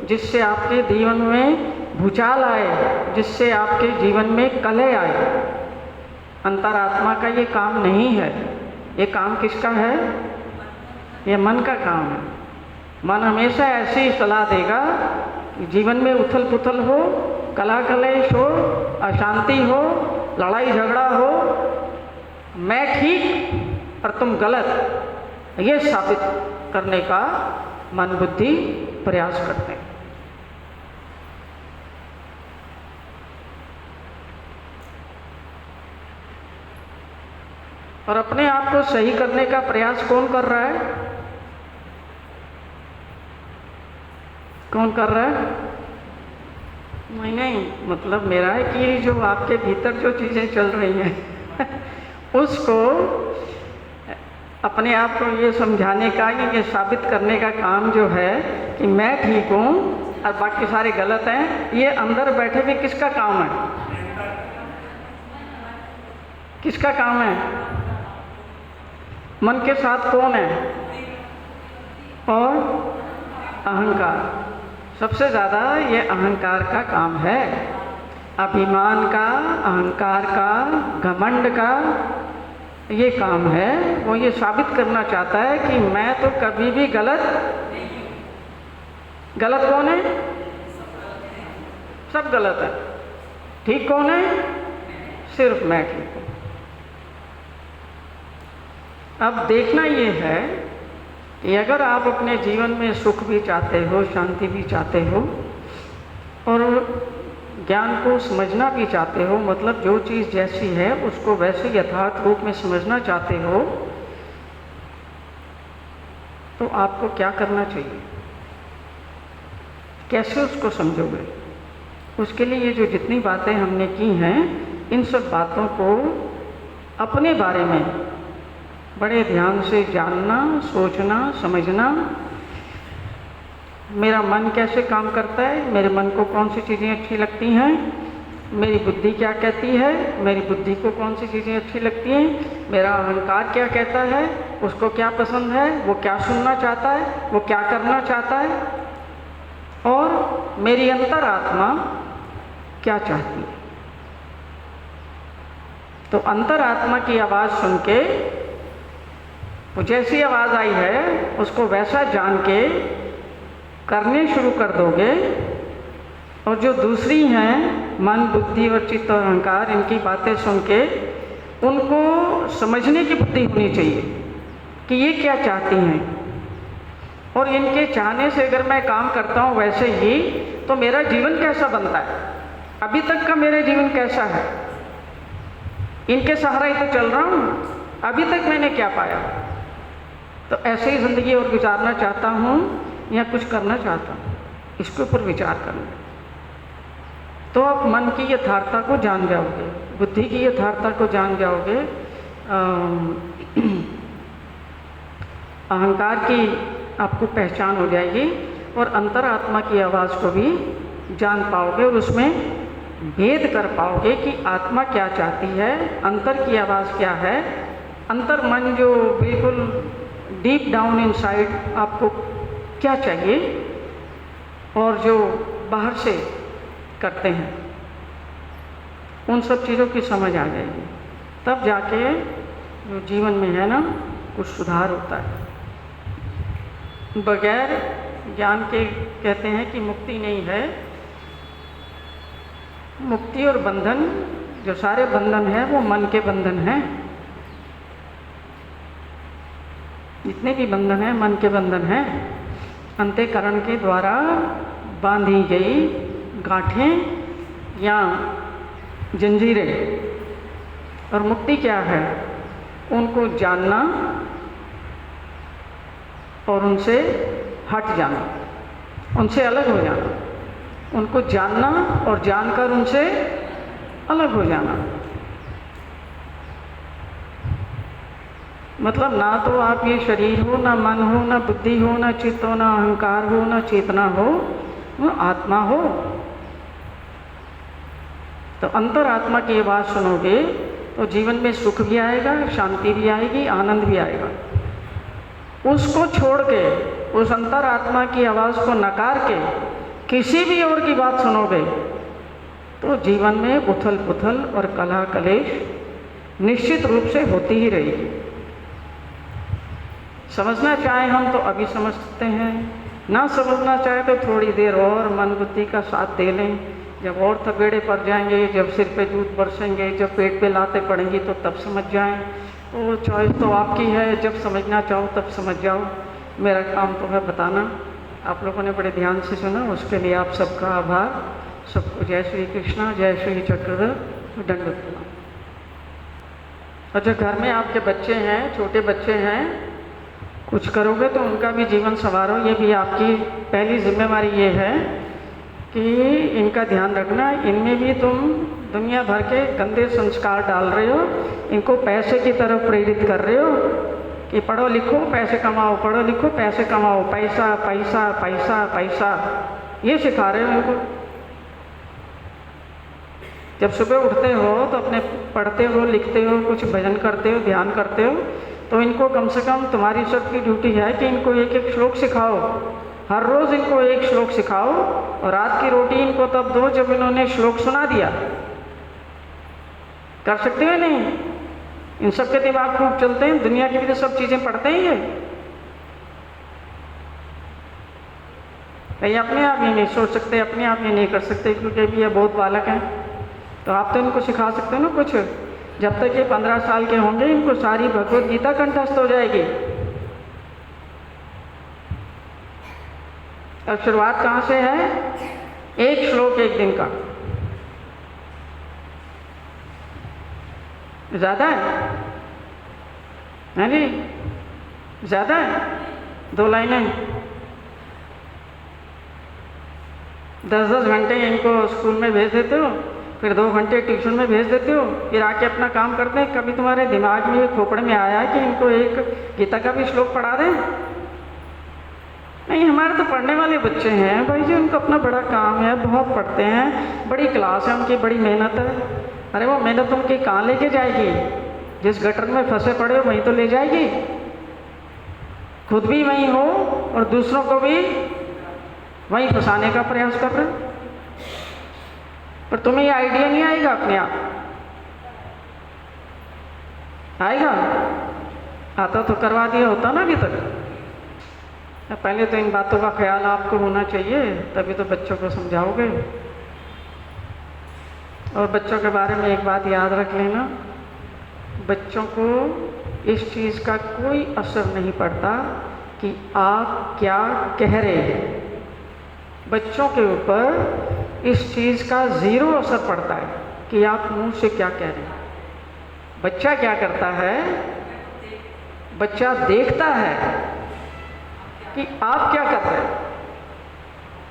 जिससे आपके जीवन में भूचाल आए, जिससे आपके जीवन में कलह आए। अंतरात्मा का ये काम नहीं है। ये काम किसका है? ये मन का काम है। मन हमेशा ऐसी सलाह देगा कि जीवन में उथल पुथल हो, कलह कलेश हो, अशांति हो, लड़ाई झगड़ा हो, मैं ठीक और तुम गलत, ये साबित करने का मन बुद्धि प्रयास करते हैं। और अपने आप को सही करने का प्रयास कौन कर रहा है? कौन कर रहा है? नहीं, मतलब मेरा है कि जो आपके भीतर जो चीज़ें चल रही हैं उसको अपने आप को ये समझाने का, ये साबित करने का काम जो है कि मैं ठीक हूँ और बाकी सारे गलत हैं, ये अंदर बैठे हुए किसका काम है? किसका काम है? मन के साथ कौन है? और अहंकार। सबसे ज़्यादा ये अहंकार का काम है, अभिमान का, अहंकार का, घमंड का ये काम है। वो ये साबित करना चाहता है कि मैं तो कभी भी गलत कौन है? सब गलत है। ठीक कौन है? सिर्फ मैं ठीक हूँ। अब देखना ये है कि अगर आप अपने जीवन में सुख भी चाहते हो, शांति भी चाहते हो और ज्ञान को समझना भी चाहते हो, मतलब जो चीज़ जैसी है उसको वैसे यथार्थ रूप में समझना चाहते हो, तो आपको क्या करना चाहिए? कैसे उसको समझोगे? उसके लिए ये जो जितनी बातें हमने की हैं, इन सब बातों को अपने बारे में बड़े ध्यान से जानना, सोचना, समझना। मेरा मन कैसे काम करता है? मेरे मन को कौन सी चीज़ें अच्छी लगती हैं? मेरी बुद्धि क्या कहती है? मेरी बुद्धि को कौन सी चीज़ें अच्छी लगती हैं? मेरा अहंकार क्या कहता है? उसको क्या पसंद है? वो क्या सुनना चाहता है? वो क्या करना चाहता है? और मेरी अंतरात्मा क्या चाहती है? तो अंतरात्मा की आवाज़ सुन के, वो जैसी आवाज़ आई है उसको वैसा जान के करने शुरू कर दोगे, और जो दूसरी हैं मन, बुद्धि और चित्त और अहंकार, इनकी बातें सुन के उनको समझने की बुद्धि होनी चाहिए कि ये क्या चाहती हैं, और इनके चाहने से अगर मैं काम करता हूँ वैसे ही, तो मेरा जीवन कैसा बनता है? अभी तक का मेरा जीवन कैसा है? इनके सहारा ही तो चल रहा हूँ। अभी तक मैंने क्या पाया? तो ऐसे ही ज़िंदगी और गुजारना चाहता हूँ या कुछ करना चाहता हूँ? इसके ऊपर विचार करना। तो आप मन की यथार्थता को जान जाओगे, बुद्धि की यथार्थता को जान जाओगे, अहंकार की आपको पहचान हो जाएगी, और अंतरात्मा की आवाज़ को भी जान पाओगे और उसमें भेद कर पाओगे कि आत्मा क्या चाहती है, अंतर की आवाज़ क्या है। अंतर मन जो बिल्कुल डीप डाउन इनसाइड आपको क्या चाहिए, और जो बाहर से करते हैं, उन सब चीज़ों की समझ आ जाएगी। तब जाके जो जीवन में है ना, कुछ सुधार होता है। बगैर ज्ञान के कहते हैं कि मुक्ति नहीं है। मुक्ति और बंधन, जो सारे बंधन हैं वो मन के बंधन हैं। जितने भी बंधन हैं मन के बंधन हैं, अंतःकरण के द्वारा बांधी गई गांठें या जंजीरें। और मुक्ति क्या है? उनको जानना और उनसे हट जाना, उनसे अलग हो जाना। उनको जानना और जानकर उनसे अलग हो जाना। मतलब ना तो आप ये शरीर हो, ना मन हो, ना बुद्धि हो, ना चित्त हो, ना अहंकार हो, ना चेतना हो, वो आत्मा हो। तो अंतरात्मा की आवाज़ सुनोगे तो जीवन में सुख भी आएगा, शांति भी आएगी, आनंद भी आएगा। उसको छोड़ के, उस अंतरात्मा की आवाज़ को नकार के किसी भी और की बात सुनोगे तो जीवन में उथल पुथल और कलह कलेश निश्चित रूप से होती ही रहेगी। समझना चाहे हम तो अभी समझ सकते हैं, ना समझना चाहे तो थोड़ी देर और मन बुद्धि का साथ दे लें। जब और थपेड़े पड़ जाएंगे, जब सिर पे दूध बरसेंगे, जब पेट पे लाते पड़ेंगी तो तब समझ जाएं। वो चॉइस तो आपकी है, जब समझना चाहो तब समझ जाओ। मेरा काम तो है बताना। आप लोगों ने बड़े ध्यान से सुना, उसके लिए आप सबका आभार। सबको जय श्री कृष्णा, जय श्री चक्रधर, दंडवत प्रणाम। और जो घर में आपके बच्चे हैं, छोटे बच्चे हैं, कुछ करोगे तो उनका भी जीवन संवारो। ये भी आपकी पहली जिम्मेवारी ये है कि इनका ध्यान रखना, इनमें भी तुम दुनिया भर के गंदे संस्कार डाल रहे हो, इनको पैसे की तरफ प्रेरित कर रहे हो कि पढ़ो लिखो पैसे कमाओ, पढ़ो लिखो पैसे कमाओ, पैसा पैसा पैसा पैसा, ये सिखा रहे हो इनको। जब सुबह उठते हो तो अपने पढ़ते हो, लिखते हो, कुछ भजन करते हो, ध्यान करते हो, तो इनको कम से कम तुम्हारी सबकी ड्यूटी है कि इनको एक एक श्लोक सिखाओ, हर रोज़ इनको एक श्लोक सिखाओ, और रात की रोटी इनको तब दो जब इन्होंने श्लोक सुना दिया। कर सकते हो नहीं? इन सब के दिमाग खूब चलते हैं, दुनिया की भी तो सब चीज़ें पढ़ते हैं ये। कहीं अपने आप ये नहीं सोच सकते, अपने आप ये नहीं कर सकते, क्योंकि अभी ये बहुत बालक हैं। तो आप तो इनको सिखा सकते हो ना कुछ। जब तक ये 15 साल के होंगे इनको सारी भगवत गीता कंठस्थ हो जाएगी। अब शुरुआत कहाँ से है? एक श्लोक एक दिन का। ज़्यादा है जी? ज़्यादा है? 2 लाइनें। 10-10 घंटे इनको स्कूल में भेज देते हो, फिर 2 घंटे ट्यूशन में भेज देते हो, फिर आके अपना काम करते हैं। कभी तुम्हारे दिमाग में, खोपड़े में आया है कि इनको एक गीता का भी श्लोक पढ़ा दें? नहीं, हमारे तो पढ़ने वाले बच्चे हैं भाई जी, उनको अपना बड़ा काम है, बहुत पढ़ते हैं, बड़ी क्लास है उनकी, बड़ी मेहनत है। अरे वो मेहनत उनकी कहाँ लेके जाएगी? जिस गटर में फंसे पड़े हो वहीं तो ले जाएगी। खुद भी वहीं हो और दूसरों को भी वहीं फंसाने का प्रयास कर रहे हो। पर तुम्हें ये आइडिया नहीं आएगा अपने आप? आएगा? आता तो करवा दिया होता ना अभी तक। पहले तो इन बातों का ख्याल आपको होना चाहिए, तभी तो बच्चों को समझाओगे। और बच्चों के बारे में एक बात याद रख लेना, बच्चों को इस चीज़ का कोई असर नहीं पड़ता कि आप क्या कह रहे हैं। बच्चों के ऊपर इस चीज़ का ज़ीरो असर पड़ता है कि आप मुंह से क्या कह रहे हैं। बच्चा क्या करता है? बच्चा देखता है कि आप क्या कर रहे हैं,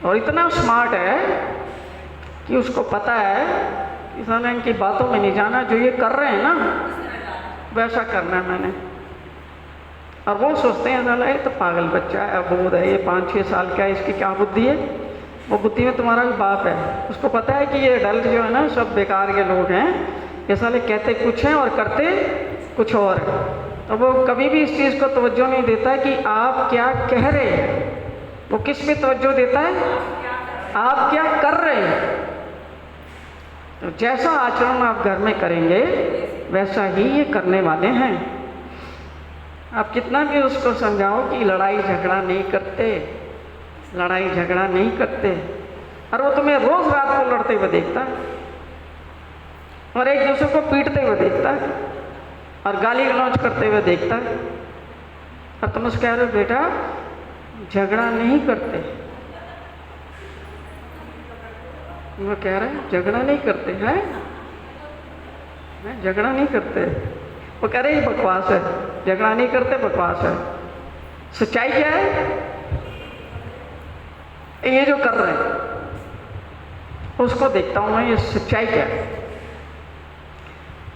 और इतना स्मार्ट है कि उसको पता है कि साला इनकी बातों में नहीं जाना, जो ये कर रहे हैं ना वैसा करना है मैंने। और वो सोचते हैं साला ये तो पागल बच्चा है, अबोध है, ये 5-6 साल का है, इसकी क्या बुद्धि है। वो बुद्धि में तुम्हारा भी बाप है। उसको पता है कि ये अडल्ट जो है ना सब बेकार के लोग हैं, ये साले कहते कुछ हैं और करते कुछ और है। तो वो कभी भी इस चीज़ को तवज्जो नहीं देता कि आप क्या कह रहे हैं। वो किस में तवज्जो देता है? आप क्या कर रहे हैं। तो जैसा आचरण आप घर में करेंगे वैसा ही ये करने वाले हैं। आप कितना भी उसको समझाओ कि लड़ाई झगड़ा नहीं करते, लड़ाई झगड़ा नहीं करते, और वो तुम्हें रोज़ रात को लड़ते हुए देखता है और एक दूसरे को पीटते हुए देखता है और गाली गलौज करते हुए देखता है, और तुम उसको कह रहे हो बेटा झगड़ा नहीं करते। वो कह रहे हैं झगड़ा नहीं करते हैं, झगड़ा नहीं करते। वो कह रहे ये बकवास है, झगड़ा नहीं करते बकवास है। सच्चाई क्या है? ये जो कर रहे हैं उसको देखता हूँ मैं, ये सच्चाई क्या है।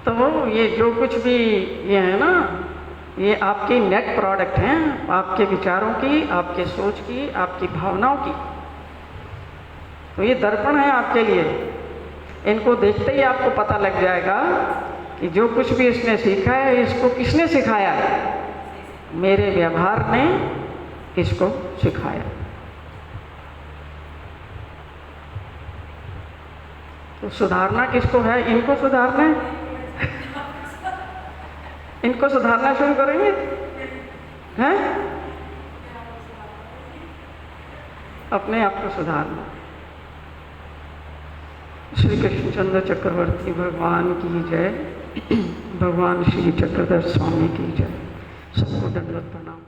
तो ये जो कुछ भी ये है ना, ये आपकी नेट प्रोडक्ट हैं, आपके विचारों की, आपके सोच की, आपकी भावनाओं की। तो ये दर्पण है आपके लिए। इनको देखते ही आपको पता लग जाएगा कि जो कुछ भी इसने सीखा है इसको किसने सिखाया है। मेरे व्यवहार ने इसको सिखाया। तो सुधारना किसको है? इनको सुधारना है। इनको सुधारना शुरू करेंगे हैं? अपने आप को सुधारना। श्री कृष्णचंद्र चक्रवर्ती भगवान की जय। भगवान श्री चक्रधर स्वामी की जय। सबको दंडवत प्रणाम।